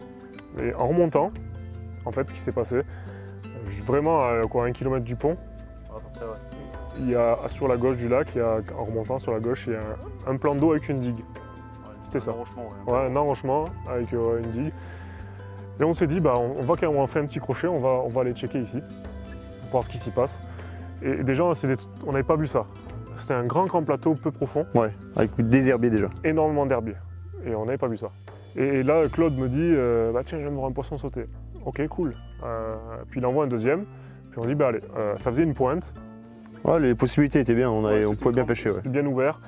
S5: Et en remontant, en fait, ce qui s'est passé, vraiment à 1 km du pont, il y a sur la gauche du lac, en remontant sur la gauche, il y a un plan d'eau avec une digue. C'était ça. Un enrochement avec une digue. Et on s'est dit, bah, on va quand même faire un petit crochet, on va aller checker ici, voir ce qui s'y passe. Et déjà, on n'avait pas vu ça. C'était un grand plateau peu profond.
S4: Ouais, avec des herbiers déjà.
S5: Énormément d'herbiers. Et on n'avait pas vu ça. Et là, Claude me dit, bah, tiens, je viens de voir un poisson sauter. Ok, cool. Puis il envoie un deuxième. Puis on dit, bah allez, ça faisait une pointe.
S4: Ouais, les possibilités étaient bien, on pouvait bien pêcher.
S5: C'était bien ouvert.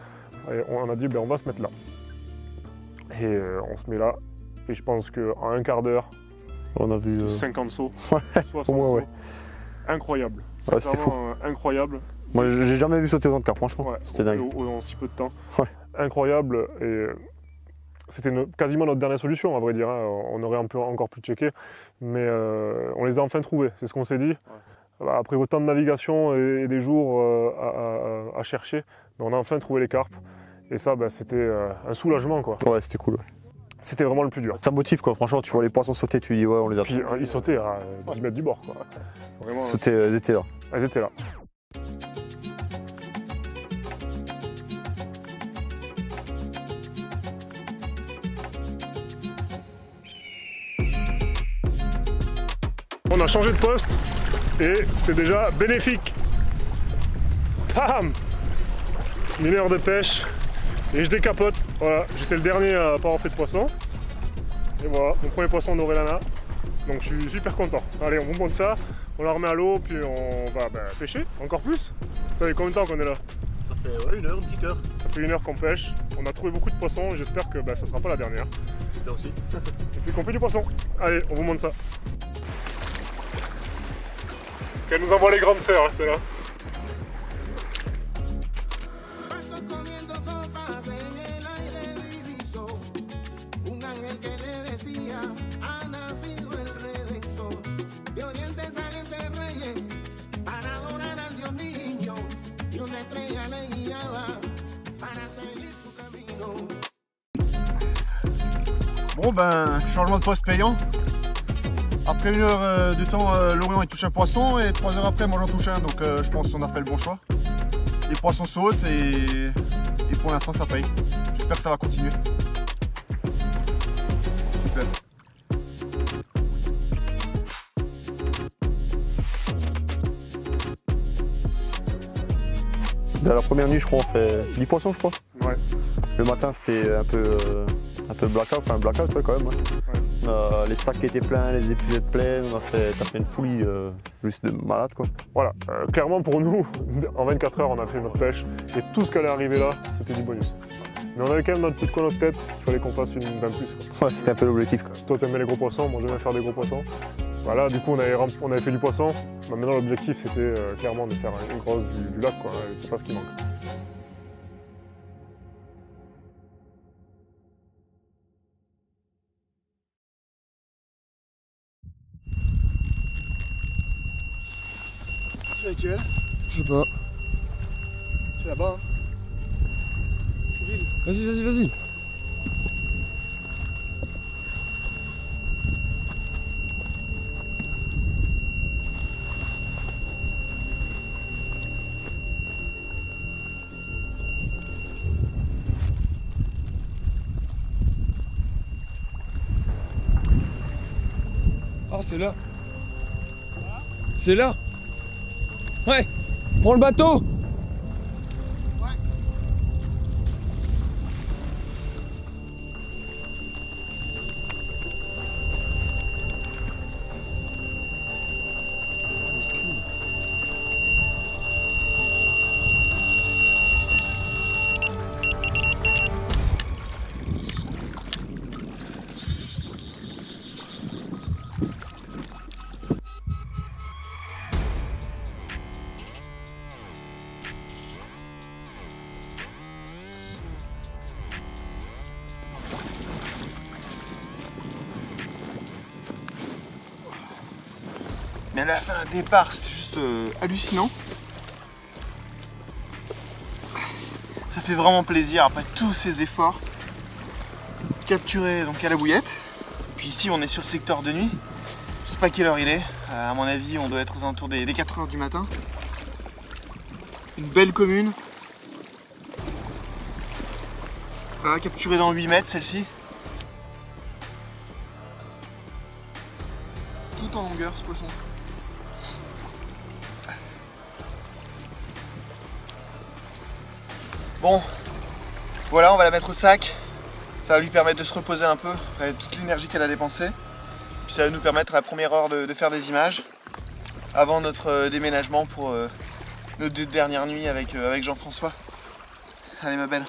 S5: Et on a dit, bah, on va se mettre là. Et on se met là. Et je pense qu'en un quart d'heure,
S4: on a vu
S5: 50 sauts,
S4: ouais,
S5: 60
S4: moins,
S5: sauts.
S4: ouais.
S5: Incroyable.
S4: Ouais, c'était fou.
S5: Incroyable.
S4: Moi, j'ai jamais vu sauter autant de carpes, franchement.
S5: Ouais,
S4: c'était dingue.
S5: En si peu de temps.
S4: Ouais.
S5: Incroyable. Et c'était quasiment notre dernière solution, à vrai dire. Hein. On aurait encore pu checker. Mais on les a enfin trouvés. C'est ce qu'on s'est dit. Ouais. Après autant de navigation et des jours à chercher, on a enfin trouvé les carpes. Et ça, bah, c'était un soulagement, quoi.
S4: Ouais, c'était cool. Ouais.
S5: C'était vraiment le plus dur.
S4: Ça motive, quoi. Franchement, tu vois les poissons sauter, tu dis ouais, on les a.
S5: Puis ils sautaient à 10 mètres du bord, quoi. Vraiment,
S4: elles étaient là.
S5: Elles étaient là. On a changé de poste et c'est déjà bénéfique. Bam! 1 heure de pêche et je décapote. Voilà, j'étais le dernier à pas avoir fait de poisson. Et voilà, mon premier poisson d'Orellana. Donc je suis super content. Allez, on monte ça, on la remet à l'eau, puis on va pêcher encore plus. Ça fait combien de temps qu'on est là?
S6: Ça fait une petite heure.
S5: Ça fait 1 heure qu'on pêche. On a trouvé beaucoup de poissons et j'espère que ça sera pas la dernière.
S6: J'espère aussi.
S5: Et puis qu'on fait du poisson. Allez, on vous montre ça. Qu'elle nous envoie les grandes sœurs, hein, c'est là.
S1: Bon ben, changement de poste payant. Après 1 heure du temps, Lorient il touche un poisson et 3 heures après moi j'en touche un, donc je pense qu'on a fait le bon choix. Les poissons sautent et pour l'instant ça paye. J'espère que ça va continuer. Super.
S4: Dans la première nuit, je crois, on fait 10 poissons, je crois.
S5: Ouais.
S4: Le matin, c'était un peu blackout, enfin blackout, ouais, quand même. Ouais. Ouais. Les sacs qui étaient pleins, les épuisettes pleines, t'as fait une folie juste de malade, quoi.
S5: Voilà, clairement pour nous, en 24 heures, on a fait notre pêche et tout ce qui allait arriver là, c'était du bonus. Mais on avait quand même notre petite coin de tête, il fallait qu'on fasse une 20 plus. Quoi.
S4: Ouais, c'était un peu l'objectif.
S5: Toi, t'aimais les gros poissons, moi j'aimais faire des gros poissons. Voilà, du coup, on avait fait du poisson. Bah, maintenant, l'objectif, c'était clairement de faire une grosse du lac, quoi. C'est pas ce qui manque.
S1: C'est laquelle?
S7: Je sais pas.
S1: C'est là-bas. Hein.
S7: Vas-y. Ah, c'est là. C'est là. Ouais. Prends le bateau.
S1: Elle a fait un départ, c'était juste hallucinant. Ça fait vraiment plaisir après tous ces efforts. Capturer donc à la bouillette. Puis ici on est sur le secteur de nuit. Je sais pas quelle heure il est. À mon avis on doit être aux alentours des 4 heures du matin. Une belle commune. Voilà, capturée dans 8 mètres celle-ci. Tout en longueur ce poisson. Bon, voilà, on va la mettre au sac. Ça va lui permettre de se reposer un peu après toute l'énergie qu'elle a dépensée. Puis ça va nous permettre à la première heure de faire des images avant notre déménagement pour nos 2 dernières nuits avec Jean-François. Allez ma belle.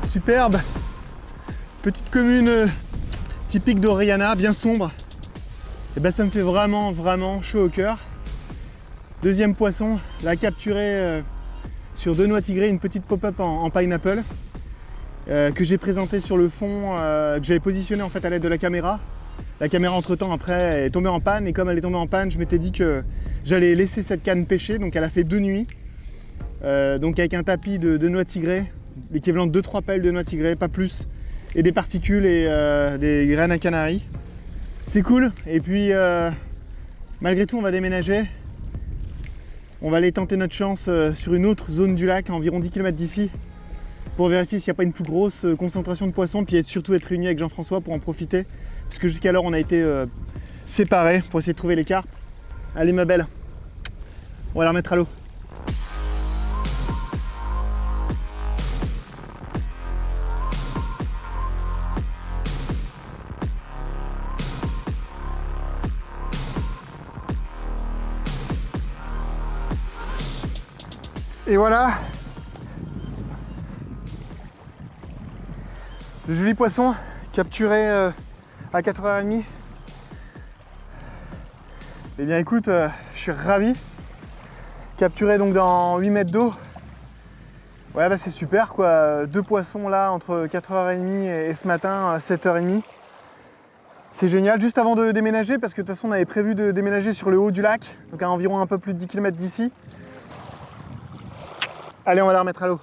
S1: Superbe, petite commune typique d'Oriana, bien sombre. Et ben ça me fait vraiment chaud au cœur. Deuxième poisson, la capturé sur 2 noix tigrées, une petite pop-up en pineapple que j'ai présenté sur le fond, que j'avais positionné en fait à l'aide de la caméra. La caméra entre temps après est tombée en panne et comme elle est tombée en panne, je m'étais dit que j'allais laisser cette canne pêcher, donc elle a fait 2 nuits. Donc avec un tapis de noix tigrées, l'équivalent de 2-3 pelles de noix tigrées, pas plus, et des particules et des graines à canaries. C'est cool, et puis malgré tout on va déménager. On va aller tenter notre chance sur une autre zone du lac, à environ 10 km d'ici, pour vérifier s'il n'y a pas une plus grosse concentration de poissons, puis surtout être réunis avec Jean-François pour en profiter, puisque jusqu'alors on a été séparés pour essayer de trouver les carpes. Allez ma belle, on va la remettre à l'eau. Et voilà, le joli poisson capturé à 4h30. Eh bien écoute, je suis ravi. Capturé donc dans 8 mètres d'eau. Ouais bah c'est super quoi, 2 poissons là entre 4h30 et ce matin 7h30. C'est génial, juste avant de déménager, parce que de toute façon on avait prévu de déménager sur le haut du lac, donc à environ un peu plus de 10 km d'ici. Allez, on va la remettre à l'eau.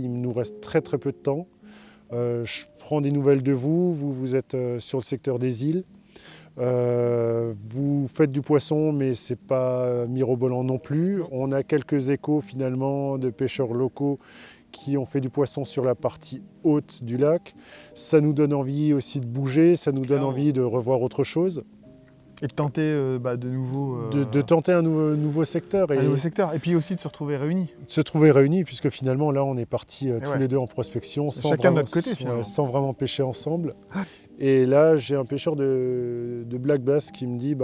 S2: Il nous reste très peu de temps. Je prends des nouvelles de vous. Vous êtes sur le secteur des îles. Vous faites du poisson, mais ce n'est pas mirobolant non plus. On a quelques échos finalement de pêcheurs locaux qui ont fait du poisson sur la partie haute du lac. Ça nous donne envie aussi de bouger, ça nous donne envie de revoir autre chose.
S1: Et de tenter de nouveau...
S2: De tenter un nouveau secteur.
S1: Un nouveau secteur. Et puis aussi de se retrouver réunis.
S2: De se trouver réunis, puisque finalement là on est partis tous les deux en prospection.
S1: Chacun de notre côté finalement.
S2: Sans vraiment pêcher ensemble. Et là j'ai un pêcheur de black bass qui me dit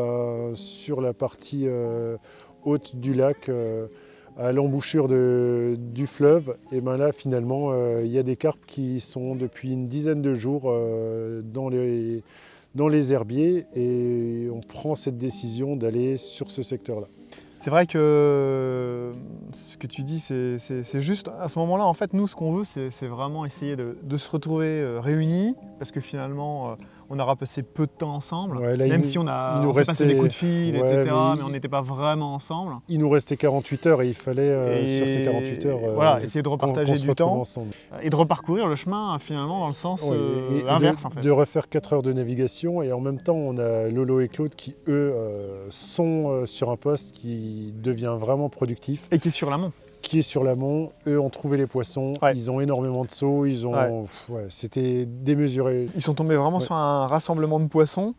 S2: sur la partie haute du lac, à l'embouchure du fleuve. Et ben là, finalement, il y a des carpes qui sont depuis une dizaine de jours dans les herbiers, et on prend cette décision d'aller sur ce secteur-là.
S1: C'est vrai que ce que tu dis, c'est juste. À ce moment-là, en fait, nous, ce qu'on veut, c'est vraiment essayer de se retrouver réunis, parce que finalement, on aura passé peu de temps ensemble,
S2: Ouais, là,
S1: même si on s'est passé des coups de fil,
S2: ouais,
S1: etc., mais on n'était pas vraiment ensemble.
S2: Il nous restait 48 heures et il fallait, sur ces 48 heures,
S1: voilà, essayer de repartager
S2: qu'on se
S1: du
S2: retrouve
S1: temps
S2: ensemble.
S1: et de reparcourir le chemin, finalement, dans le sens
S2: Ouais, et
S1: inverse, en fait.
S2: de refaire 4 heures de navigation, et en même temps, on a Lolo et Claude qui, eux, sont sur un poste qui devient vraiment productif,
S1: Et qui est sur l'amont.
S2: qui est sur l'amont. Eux ont trouvé les poissons,
S1: Ouais.
S2: ils ont énormément de sauts, c'était démesuré.
S1: Ils sont tombés vraiment sur un rassemblement de poissons.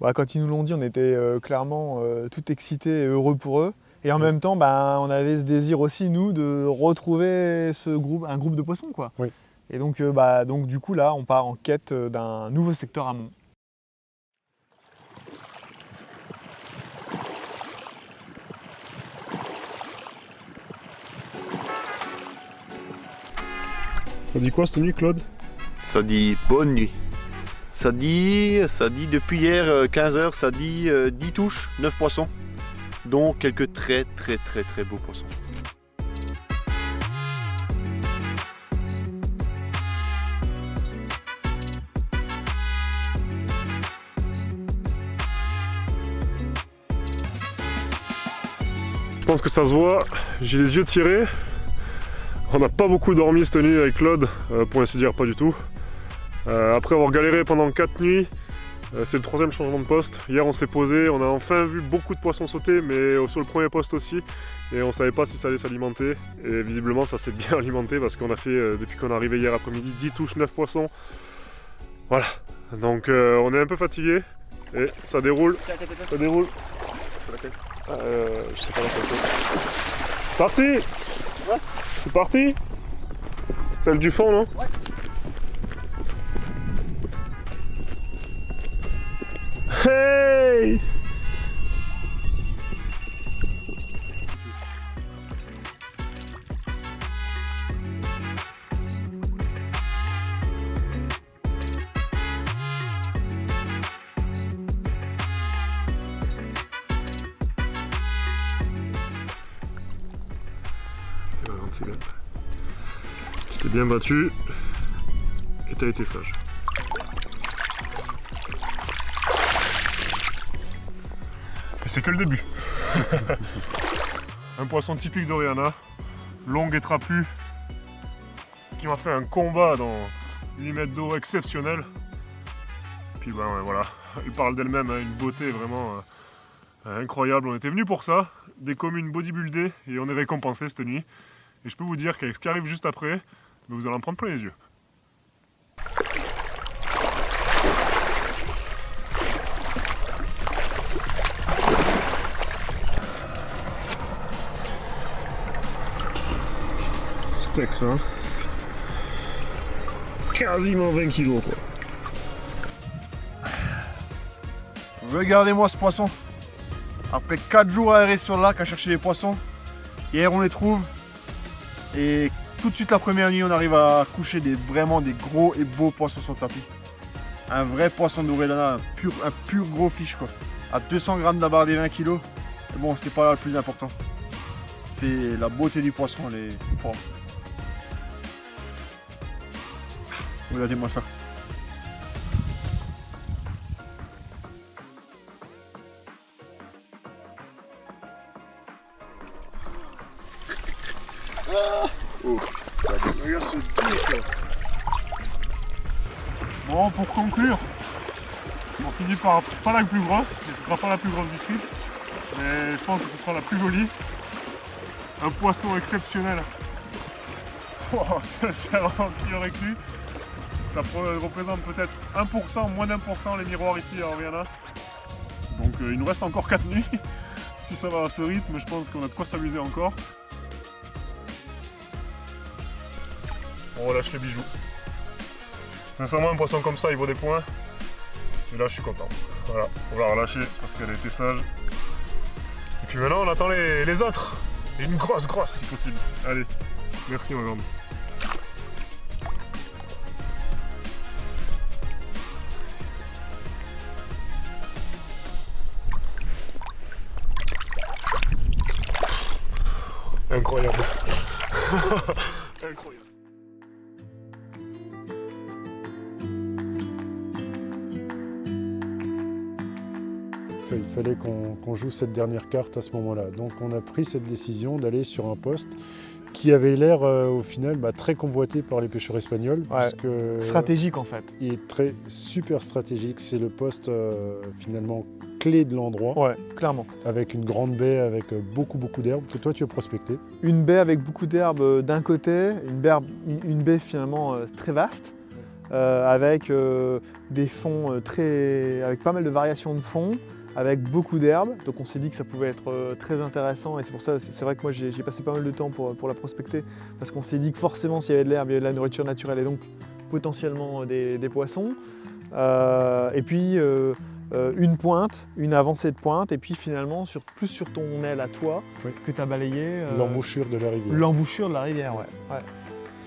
S1: Bah, quand ils nous l'ont dit, on était clairement tout excités et heureux pour eux. Et en même temps, bah, on avait ce désir aussi, nous, de retrouver un groupe de poissons, quoi.
S2: Oui.
S1: Et donc, donc, du coup, là, on part en quête d'un nouveau secteur amont.
S5: Ça dit quoi cette nuit, Claude?
S6: Ça dit bonne nuit. Ça dit depuis hier 15h, ça dit 10 touches, 9 poissons, dont quelques très beaux poissons.
S5: Je pense que ça se voit, j'ai les yeux tirés. On n'a pas beaucoup dormi cette nuit avec Claude, pour ainsi dire pas du tout. Après avoir galéré pendant 4 nuits, c'est le 3e changement de poste. Hier on s'est posé, on a enfin vu beaucoup de poissons sauter, mais sur le premier poste aussi. Et on ne savait pas si ça allait s'alimenter. Et visiblement ça s'est bien alimenté parce qu'on a fait, depuis qu'on est arrivé hier après-midi, 10 touches, 9 poissons. Voilà, donc on est un peu fatigué. Et ça déroule, ça déroule. Je sais pas laquelle c'est. Parti!
S6: Ouais.
S5: C'est parti? Celle du fond, non?
S6: Ouais.
S5: Hey! Tu t'es bien battu et t'as été sage. Et c'est que le début. Un poisson typique d'Oriana, long et trapu, qui m'a fait un combat dans 8 mètres d'eau exceptionnel. Puis ben ouais, voilà, elle parle d'elle-même, hein, une beauté vraiment incroyable. On était venus pour ça, des communes bodybuildées, et on est récompensé cette nuit. Et je peux vous dire qu'avec ce qui arrive juste après, vous allez en prendre plein les yeux. Steak ça, hein. Quasiment 20 kilos quoi.
S3: Regardez-moi ce poisson. Après 4 jours à errer sur le lac à chercher les poissons, hier on les trouve. Et tout de suite la première nuit on arrive à coucher vraiment des gros et beaux poissons sur le tapis. Un vrai poisson d'Orellana, un pur gros fiche quoi. À 200 grammes d'abord des 20 kg. Mais bon, c'est pas là le plus important. C'est la beauté du poisson, elle est forte. Regardez-moi ça.
S5: Regarde ce truc. Bon, pour conclure, on finit par pas la plus grosse, mais ce sera pas la plus grosse du trip, mais je pense que ce sera la plus jolie. Un poisson exceptionnel. Wow, sincèrement, qui aurait cru? Ça représente peut-être 1%, moins d'1% les miroirs ici à Oriana. Donc il nous reste encore 4 nuits. Si ça va à ce rythme, je pense qu'on a de quoi s'amuser encore. On relâche les bijoux. Sincèrement, un poisson comme ça, il vaut des points. Et là, je suis content. Voilà, on l'a relâché parce qu'elle a été sage. Et puis maintenant, on attend les autres. Et une grosse si possible. Allez, merci ma grande. Incroyable. Incroyable.
S2: Il fallait qu'on joue cette dernière carte à ce moment-là. Donc on a pris cette décision d'aller sur un poste qui avait l'air au final très convoité par les pêcheurs espagnols.
S1: Ouais, stratégique en fait.
S2: Il est super stratégique, c'est le poste finalement clé de l'endroit.
S1: Ouais, clairement.
S2: Avec une grande baie, avec beaucoup d'herbes que toi tu as prospecté.
S1: Une baie avec beaucoup d'herbes d'un côté, une baie finalement très vaste, avec des fonds avec pas mal de variations de fonds, avec beaucoup d'herbes. Donc on s'est dit que ça pouvait être très intéressant et c'est pour ça, c'est vrai que moi j'ai passé pas mal de temps pour la prospecter parce qu'on s'est dit que forcément s'il y avait de l'herbe, il y avait de la nourriture naturelle et donc potentiellement des poissons. Et puis une pointe, une avancée de pointe et puis finalement plus sur ton aile à toi que tu as balayé.
S2: L'embouchure de la rivière.
S1: L'embouchure de la rivière, ouais.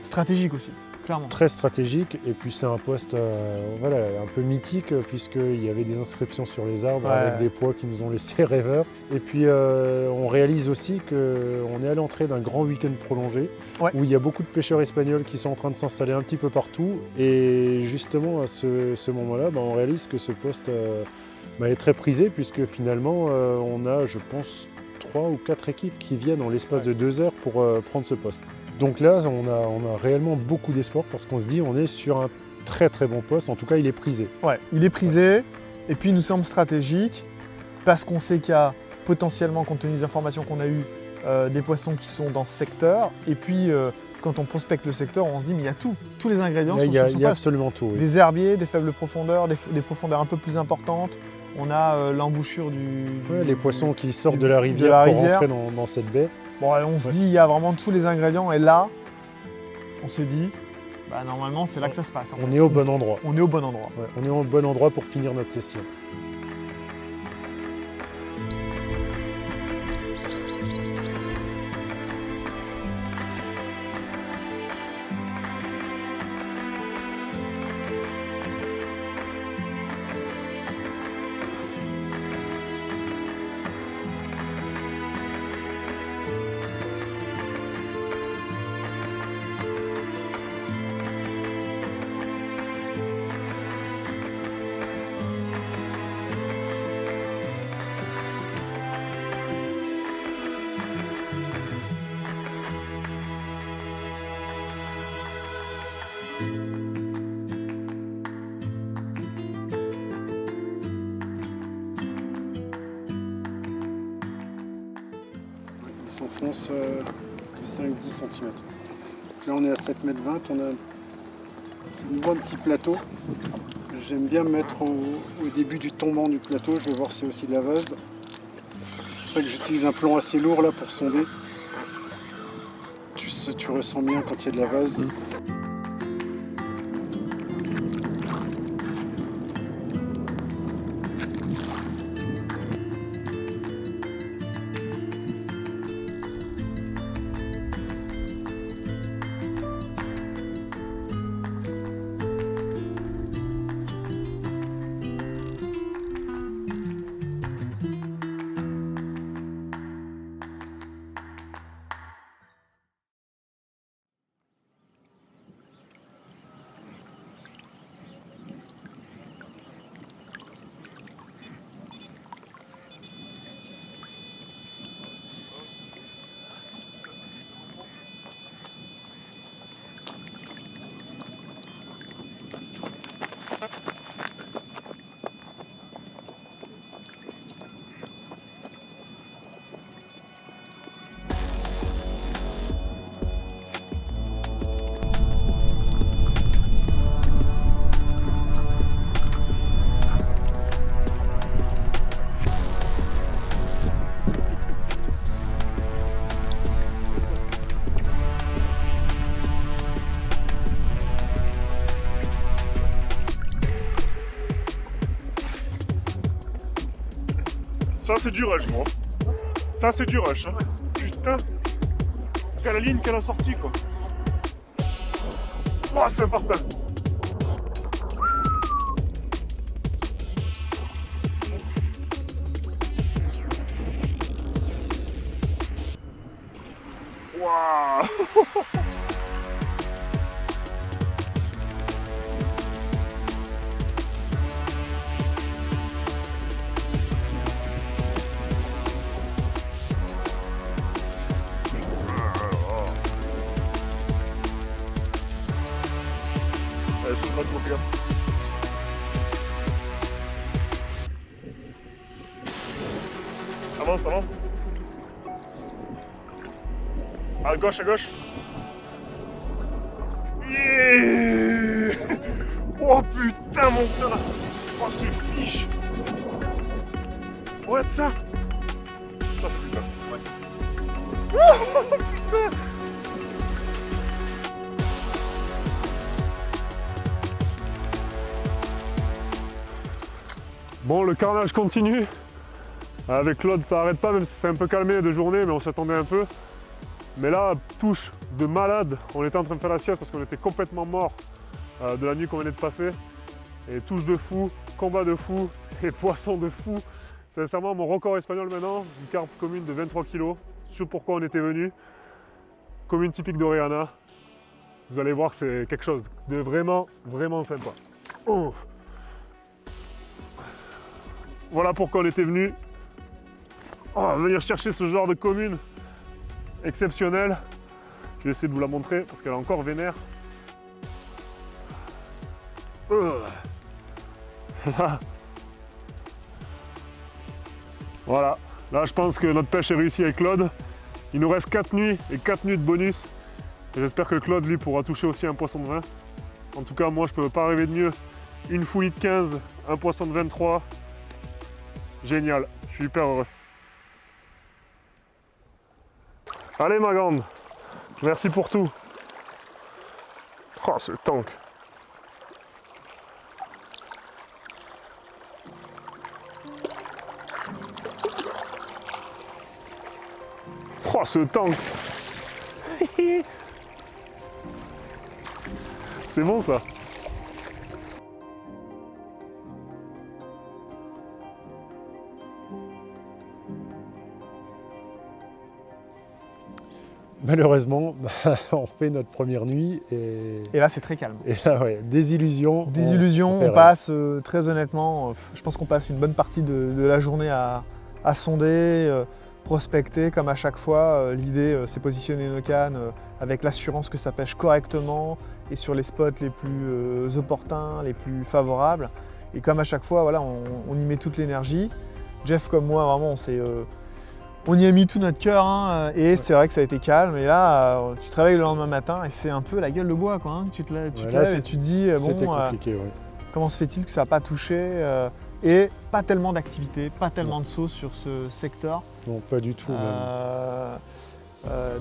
S1: Stratégique aussi. Clairement.
S2: Très stratégique et puis c'est un poste un peu mythique puisqu'il y avait des inscriptions sur les arbres avec des poids qui nous ont laissé rêveurs. Et puis on réalise aussi qu'on est à l'entrée d'un grand week-end prolongé où il y a beaucoup de pêcheurs espagnols qui sont en train de s'installer un petit peu partout et justement à ce moment-là on réalise que ce poste est très prisé puisque finalement on a je pense 3 ou 4 équipes qui viennent en l'espace de 2 heures pour prendre ce poste. Donc là, on a réellement beaucoup d'espoir parce qu'on se dit on est sur un très bon poste, en tout cas il est prisé.
S1: Ouais, il est prisé et puis il nous semble stratégique parce qu'on sait qu'il y a potentiellement, compte tenu des informations qu'on a eues, des poissons qui sont dans ce secteur et puis quand on prospecte le secteur, on se dit mais il y a tous les ingrédients
S2: là,
S1: sont
S2: il y a absolument tout.
S1: Des herbiers, des faibles profondeurs, des profondeurs un peu plus importantes. On a l'embouchure
S2: les poissons qui sortent de la rivière pour rentrer dans cette baie.
S1: Bon, on se dit, il y a vraiment tous les ingrédients et là, on se dit, normalement, c'est là que ça se passe.
S2: On est au bon endroit.
S1: On est au bon endroit.
S2: Ouais, on est au bon endroit pour finir notre session.
S3: Il s'enfonce de 5-10 cm. Là on est à 7,20 m, on a un bon petit plateau. J'aime bien me mettre au début du tombant du plateau, je vais voir si c'est aussi de la vase. C'est pour ça que j'utilise un plomb assez lourd là pour sonder. Tu ressens bien quand il y a de la vase.
S5: Ça c'est du rage, moi. Ça c'est du rush, hein. Putain. Quelle ligne qu'elle a sortie quoi. Oh, c'est important. Waouh. C'est pas trop bien. Avance, avance. À gauche, à gauche. Yeah. Oh putain mon gars. Oh c'est fiche. Ouais ça. Ça c'est putain. Ouais. Oh putain. Bon, le carnage continue. Avec Claude, ça arrête pas, même si c'est un peu calmé de journée, mais on s'attendait un peu. Mais là, touche de malade. On était en train de faire la sieste parce qu'on était complètement mort de la nuit qu'on venait de passer. Et touche de fou, combat de fou et poisson de fou. C'est sincèrement mon record espagnol maintenant. Une carpe commune de 23 kg. Sur pourquoi on était venu. Commune typique d'Orellana. Vous allez voir que c'est quelque chose de vraiment, vraiment sympa. Oh. Voilà pourquoi on était venu venir chercher ce genre de commune exceptionnelle. Je vais essayer de vous la montrer parce qu'elle est encore vénère. Voilà, là je pense que notre pêche est réussie avec Claude. Il nous reste 4 nuits et 4 nuits de bonus. J'espère que Claude lui pourra toucher aussi un poisson de 20. En tout cas moi je peux pas rêver de mieux. Une fouille de 15, un poisson de 23. Génial, je suis hyper heureux. Allez ma grande, merci pour tout. Oh ce tank. Oh ce tank. C'est bon ça.
S2: Malheureusement, on fait notre première nuit et
S1: Et là, c'est très calme.
S2: là, ouais, désillusion.
S1: Désillusion,
S2: fait
S1: on passe, très honnêtement, je pense qu'on passe une bonne partie de la journée à sonder, prospecter, comme à chaque fois. L'idée, c'est positionner nos cannes avec l'assurance que ça pêche correctement et sur les spots les plus opportuns, les plus favorables. Et comme à chaque fois, voilà, on y met toute l'énergie. Jeff comme moi, vraiment, on y a mis tout notre cœur, hein, et c'est vrai que ça a été calme. Et là, tu te réveilles le lendemain matin et c'est un peu la gueule de bois, quoi. Hein. Tu te lèves et tu te dis,
S2: c'était
S1: bon,
S2: compliqué, ouais.
S1: comment se fait-il que ça n'a pas touché et pas tellement d'activité, pas tellement de sauts sur ce secteur.
S2: Non, pas du tout.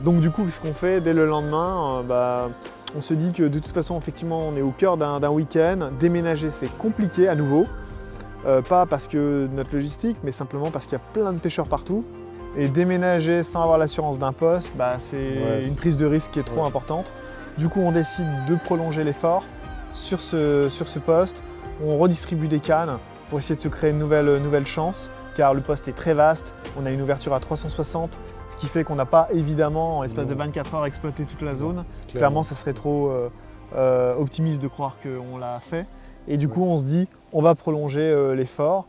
S1: Donc du coup, ce qu'on fait dès le lendemain, on se dit que de toute façon, effectivement, on est au cœur d'un week-end. Déménager, c'est compliqué à nouveau. Pas parce que de notre logistique, mais simplement parce qu'il y a plein de pêcheurs partout. Et déménager sans avoir l'assurance d'un poste, c'est une prise de risque qui est trop importante. Du coup, on décide de prolonger l'effort sur ce poste. On redistribue des cannes pour essayer de se créer une nouvelle chance, car le poste est très vaste. On a une ouverture à 360, ce qui fait qu'on n'a pas évidemment, en l'espace de 24 heures, exploité toute la zone. Clairement, ça serait trop optimiste de croire qu'on l'a fait. Et du coup, on se dit, on va prolonger l'effort.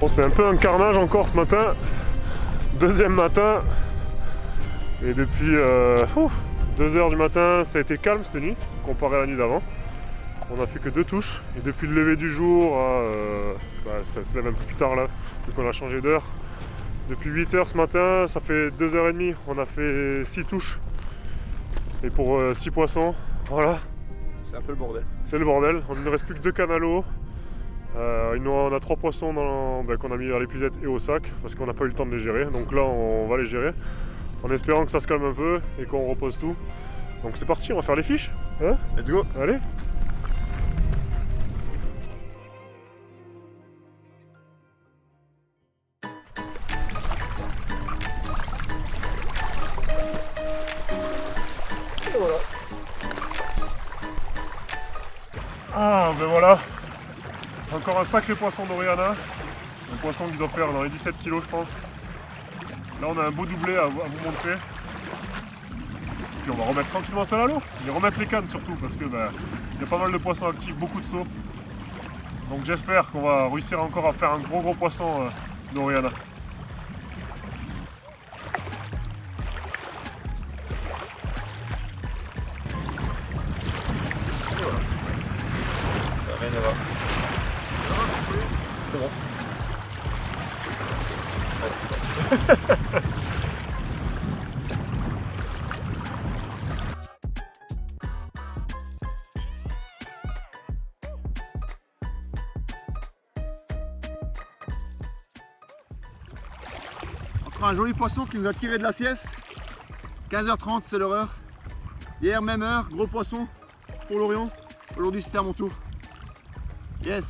S5: Bon, c'est un peu un carnage encore ce matin. Deuxième matin. Et depuis 2h du matin, ça a été calme cette nuit, comparé à la nuit d'avant. On a fait que 2 touches. Et depuis le lever du jour, ça se lève un peu plus tard là, vu qu'on a changé d'heure. Depuis 8h ce matin, ça fait 2h30, on a fait 6 touches. Et pour 6 poissons, voilà.
S4: C'est un peu le bordel.
S5: C'est le bordel, il ne reste plus que 2 canalos. On a 3 poissons qu'on a mis à l'épuisette et au sac, parce qu'on n'a pas eu le temps de les gérer. Donc là, on va les gérer, en espérant que ça se calme un peu et qu'on repose tout. Donc c'est parti, on va faire les fiches. Hein?
S4: Let's go.
S5: Allez. Et voilà. Ah ben voilà. Encore un sacré poisson d'Oriana. Un poisson qui doit faire dans les 17 kg je pense. Là on a un beau doublé à vous montrer. Puis on va remettre tranquillement ça à l'eau. Et remettre les cannes surtout parce que y a pas mal de poissons actifs, beaucoup de sauts. Donc j'espère qu'on va réussir encore à faire un gros poisson d'Oriana.
S4: Rien à voir.
S5: C'est bon.
S6: Encore un joli poisson qui nous a tiré de la sieste. 15h30, c'est l'horreur. Hier, même heure, gros poisson pour l'Orion. Aujourd'hui, c'était à mon tour. Yes.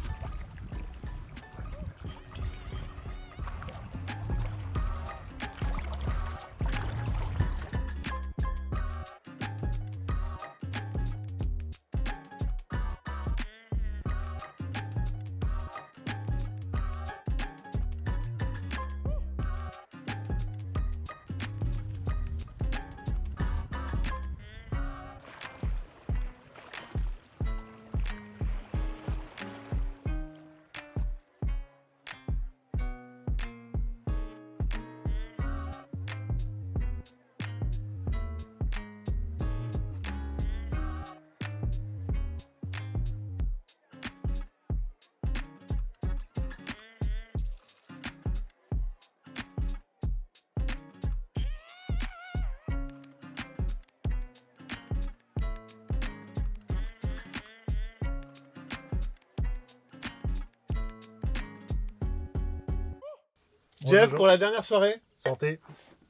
S1: Jeff, pour la dernière soirée,
S2: Santé.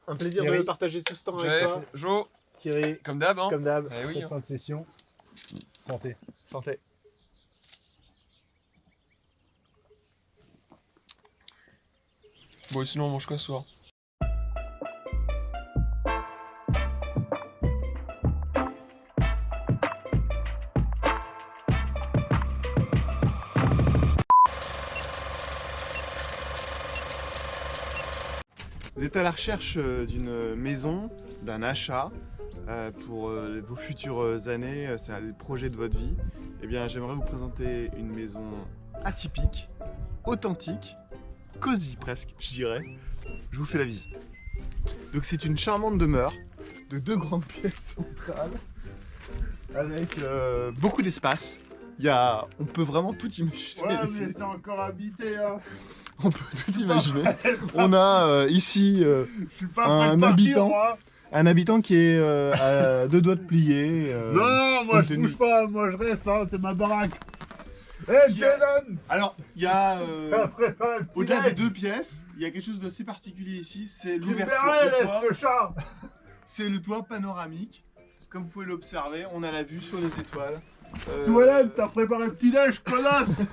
S1: un plaisir
S2: Thierry.
S1: de partager tout ce temps avec
S7: Jeff,
S1: toi.
S7: Jo,
S1: Thierry,
S7: comme d'hab, hein.
S1: comme d'hab.
S7: Eh oui, hein.
S2: Fin de session. Santé.
S1: Santé.
S7: Bon, et sinon on mange quoi ce soir?
S8: Vous êtes à la recherche d'une maison, d'un achat pour vos futures années, c'est un des projets de votre vie. Eh bien, j'aimerais vous présenter une maison atypique, authentique, cosy presque, je dirais. Je vous fais la visite. Donc c'est une charmante demeure de 2 grandes pièces centrales avec beaucoup d'espace. On peut vraiment tout imaginer.
S3: Ouais,
S8: ici.
S3: mais c'est encore habité, hein.
S8: On peut tout imaginer. On a ici
S3: Je suis pas prêt
S8: un
S3: de partir,
S8: habitant.
S3: moi.
S8: un habitant qui est à 2 doigts de plier.
S3: Non, moi
S8: compte
S3: je
S8: tenu-
S3: bouge pas, moi je reste, hein, c'est ma baraque. Eh,
S8: Qui a-
S3: Jason,
S8: Alors, il y a
S3: prépare un petit
S8: au-delà des
S3: déj.
S8: 2 pièces, il y a quelque chose d'assez particulier ici, c'est
S3: Tu
S8: l'ouverture.
S3: verrais,
S8: Le
S3: laisse
S8: toit,
S3: le chat.
S8: c'est le toit panoramique. Comme vous pouvez l'observer, on a la vue sur les étoiles.
S3: Toilette, t'as préparé le petit déj, connasse.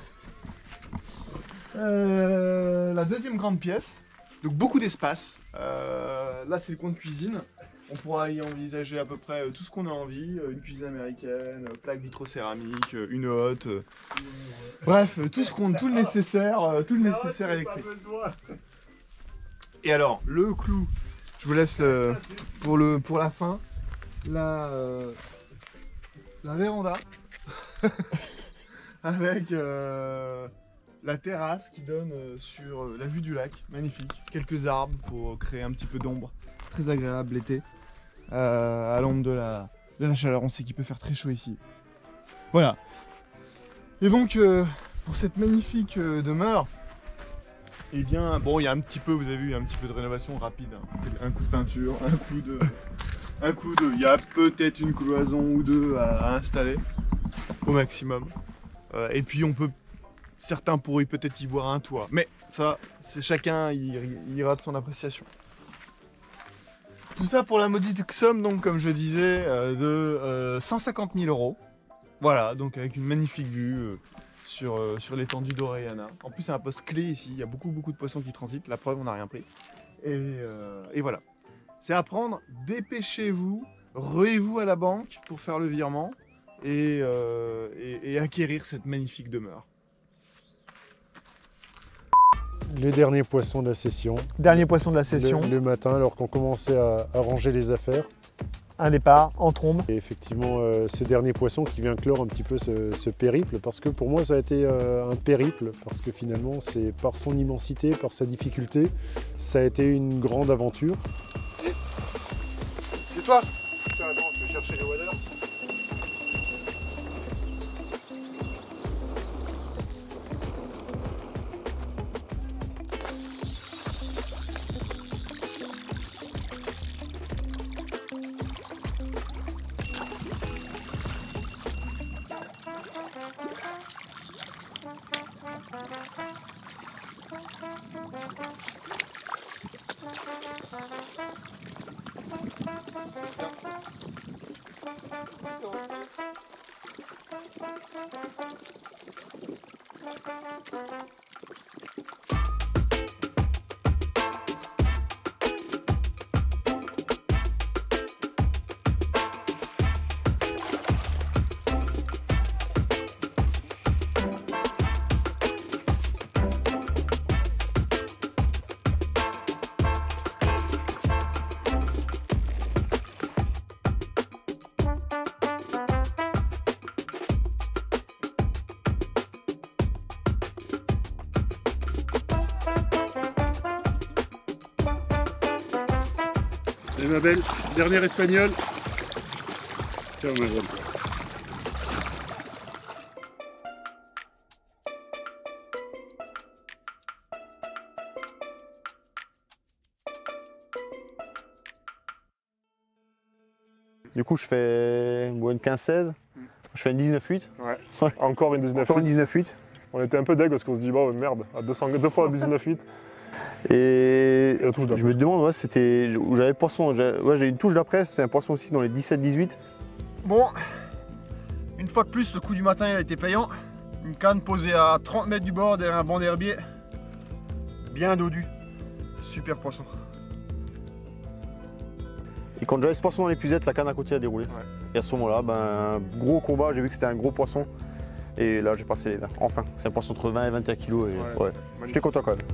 S8: La deuxième grande pièce, donc beaucoup d'espace. Là, c'est le coin de cuisine. On pourra y envisager à peu près tout ce qu'on a envie. Une cuisine américaine, plaque vitrocéramique, une hotte. Bref, tout le nécessaire électrique. Et alors, le clou, je vous laisse pour la fin, la véranda avec la terrasse qui donne sur la vue du lac, magnifique. Quelques arbres pour créer un petit peu d'ombre, très agréable l'été, à l'ombre de la chaleur. On sait qu'il peut faire très chaud ici. Voilà. Et donc pour cette magnifique demeure, eh bien bon, il y a un petit peu, vous avez vu, un petit peu de rénovation rapide, hein. Un coup de peinture, il y a peut-être une cloison ou deux à installer au maximum. Et puis certains pourraient peut-être y voir un toit, mais ça, c'est chacun ira de son appréciation. Tout ça pour la modique somme, donc comme je disais, de 150 000 €. Voilà, donc avec une magnifique vue sur l'étendue d'Orellana. En plus, c'est un poste clé ici, il y a beaucoup de poissons qui transitent, la preuve, on n'a rien pris. Et voilà. C'est à prendre, dépêchez-vous, ruez-vous à la banque pour faire le virement et acquérir cette magnifique demeure.
S2: Le dernier poisson de la session.
S1: Dernier poisson de la session.
S2: Le matin, alors qu'on commençait à ranger les affaires.
S1: Un départ en trombe.
S2: Et effectivement, ce dernier poisson qui vient clore un petit peu ce périple, parce que pour moi ça a été un périple, parce que finalement c'est par son immensité, par sa difficulté, ça a été une grande aventure.
S8: C'est toi? Attends, je vais chercher les waders.
S5: Et ma belle, dernière espagnole. Ciao ma belle.
S4: Du coup, je fais une 15-16. Je fais une 19-8.
S5: Ouais. Encore une 19-8.
S4: Encore une 19-8.
S5: On était un peu deg parce qu'on se dit, bon merde, à 2 fois 19-8.
S4: Et
S5: la touche
S4: je me demande, ouais, c'était où j'avais le poisson. J'ai une touche d'après, c'est un poisson aussi dans les 17-18.
S9: Bon, une fois de plus, le coup du matin il a été payant. Une canne posée à 30 mètres du bord derrière un banc d'herbier. Bien dodu. Super poisson.
S4: Et quand j'avais ce poisson dans l'épuisette, la canne à côté a déroulé. Ouais. Et à ce moment-là, gros combat, j'ai vu que c'était un gros poisson. Et là, j'ai passé les verres. Enfin, c'est un poisson entre 20 et 21 kg. Et ouais. J'étais content quand même.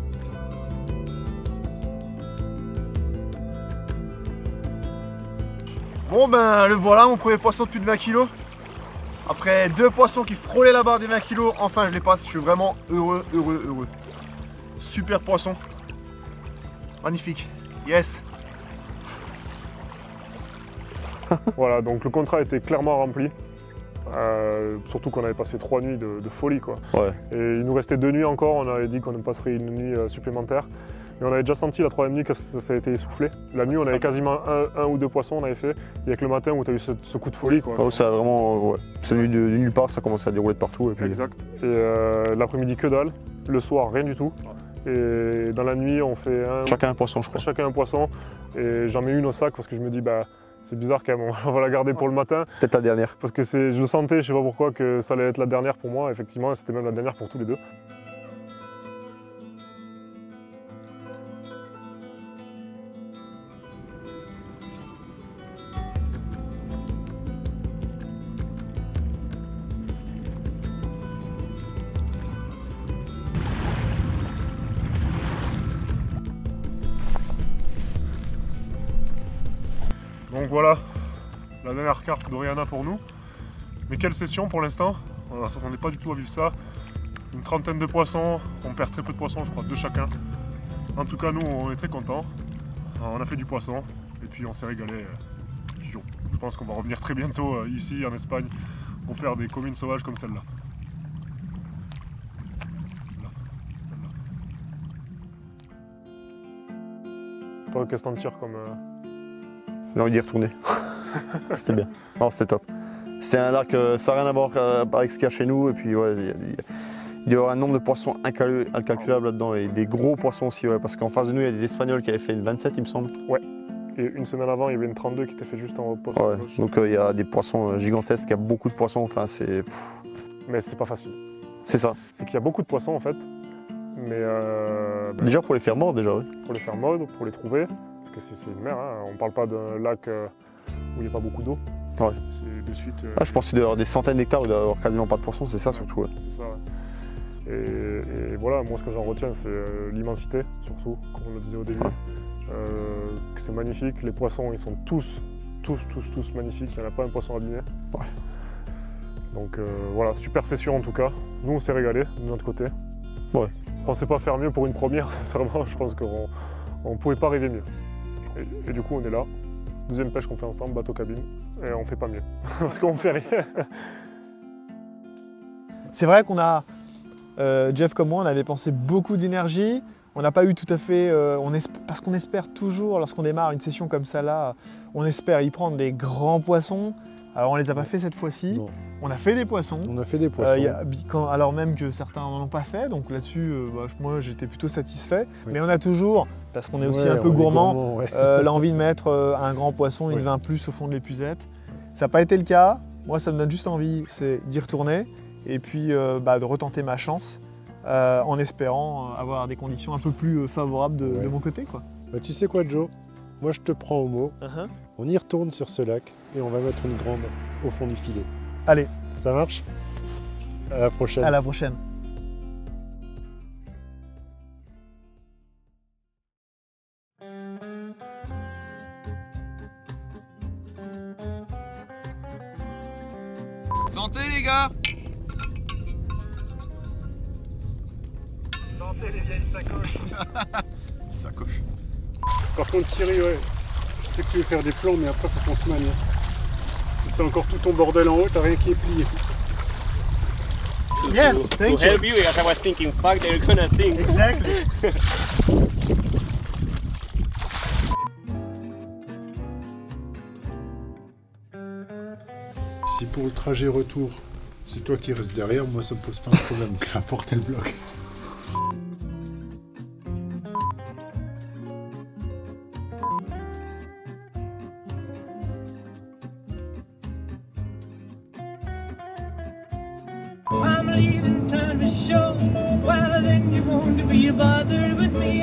S9: Bon le voilà, mon premier poisson de plus de 20 kg. Après 2 poissons qui frôlaient la barre des 20 kg, enfin je les passe, je suis vraiment heureux. Super poisson. Magnifique. Yes.
S5: Voilà, donc le contrat était clairement rempli. Surtout qu'on avait passé 3 nuits de folie quoi.
S4: Ouais.
S5: Et il nous restait 2 nuits encore, on avait dit qu'on passerait une nuit supplémentaire. Mais on avait déjà senti la 3e nuit que ça a été essoufflé. La nuit, on avait quasiment un ou 2 poissons, on avait fait. Il y a que le matin où tu as eu ce coup de folie. Quoi.
S4: Oh, ça a vraiment. Ouais. C'est venu de nulle part, ça commence à dérouler de partout. Et puis...
S5: Exact. Et l'après-midi, que dalle. Le soir, rien du tout. Et dans la nuit, on fait
S4: chacun un poisson, je crois.
S5: Chacun un poisson. Et j'en mets une au sac parce que je me dis, c'est bizarre quand même, on va la garder pour le matin.
S4: Peut-être la dernière.
S5: Parce que je le sentais, je sais pas pourquoi, que ça allait être la dernière pour moi. Effectivement, c'était même la dernière pour tous les deux. Donc voilà, la dernière carte d'Orellana pour nous. Mais quelle session pour l'instant? On ne s'attendait pas du tout à vivre ça. une trentaine de poissons, on perd très peu de poissons, je crois, 2 chacun. En tout cas, nous, on est très contents. On a fait du poisson et puis on s'est régalé. Puis je pense qu'on va revenir très bientôt ici en Espagne pour faire des communes sauvages comme celle-là. Toi, qu'est-ce que t'en tires comme...
S4: J'ai envie d'y retourner. C'était bien. Non, c'était top. C'est un lac, ça n'a rien à voir avec ce qu'il y a chez nous. Et puis, ouais, il y aura un nombre de poissons incalculable là-dedans. Et des gros poissons aussi, ouais, parce qu'en face de nous, il y a des Espagnols qui avaient fait une 27, il me semble.
S5: Ouais. Et une semaine avant, il y avait une 32 qui était fait juste en haut de poisson.
S4: Ouais. Donc, il y a des poissons gigantesques, il y a beaucoup de poissons. Enfin, c'est...
S5: Mais c'est pas facile.
S4: C'est ça.
S5: C'est qu'il y a beaucoup de poissons, en fait. Mais...
S4: Déjà, pour les faire mordre, déjà, oui.
S5: Pour les faire mordre, pour les trouver. Parce que c'est une mer, hein. On parle pas d'un lac où il n'y a pas beaucoup d'eau.
S4: Ouais.
S5: C'est de suite...
S4: Ah, je pense qu'il doit y avoir des centaines d'hectares où il doit y avoir quasiment pas de poissons, c'est ça surtout. Ouais.
S5: C'est ça, ouais. Et voilà, moi ce que j'en retiens, c'est l'immensité, surtout, comme on le disait au début.
S4: Ouais.
S5: Que c'est magnifique, les poissons, ils sont tous magnifiques, il n'y en a pas un poisson abîmé.
S4: Ouais.
S5: Donc voilà, super session en tout cas. Nous, on s'est régalé de notre côté.
S4: Ouais.
S5: On pensait pas faire mieux pour une première, sincèrement, je pense qu'on ne pouvait pas rêver mieux. Et du coup, on est là. Deuxième pêche qu'on fait ensemble, bateau cabine, et on fait pas mieux, parce qu'on fait rien.
S1: C'est vrai qu'on a, Jeff comme moi, on a dépensé beaucoup d'énergie. On n'a pas eu tout à fait, parce qu'on espère toujours, lorsqu'on démarre une session comme ça là, on espère y prendre des grands poissons. Alors on les a pas fait cette fois-ci. On a fait des poissons.
S2: On a fait des poissons.
S1: Alors même que certains n'en ont pas fait, donc là-dessus, moi j'étais plutôt satisfait. Oui. Mais on a toujours, parce qu'on est aussi un peu gourmand, l'envie de mettre un grand poisson, une 20 plus au fond de l'épuisette. Ça n'a pas été le cas. Moi ça me donne juste envie, c'est d'y retourner et puis de retenter ma chance en espérant avoir des conditions un peu plus favorables de mon côté, quoi.
S2: Bah, tu sais quoi, Joe? Moi je te prends au mot. On y retourne sur ce lac et on va mettre une grande au fond du filet.
S1: Allez.
S2: Ça marche? À la prochaine.
S1: À la prochaine.
S7: Santé les gars!
S5: Santé les vieilles sacoches.
S8: Sacoche.
S3: Par contre Thierry, ouais, je sais que tu veux faire des plans, mais après faut qu'on se manie. C'est encore tout ton bordel en haut, t'as rien qui est plié.
S1: Yes, thank you.
S10: To help you, because I was thinking, fuck, they're gonna sing.
S1: Exactly.
S2: Si pour le trajet retour, c'est toi qui restes derrière, moi ça me pose pas un problème que la porte elle bloque.
S11: I'm leaving town for sure. Well, then you won't be bothered with me.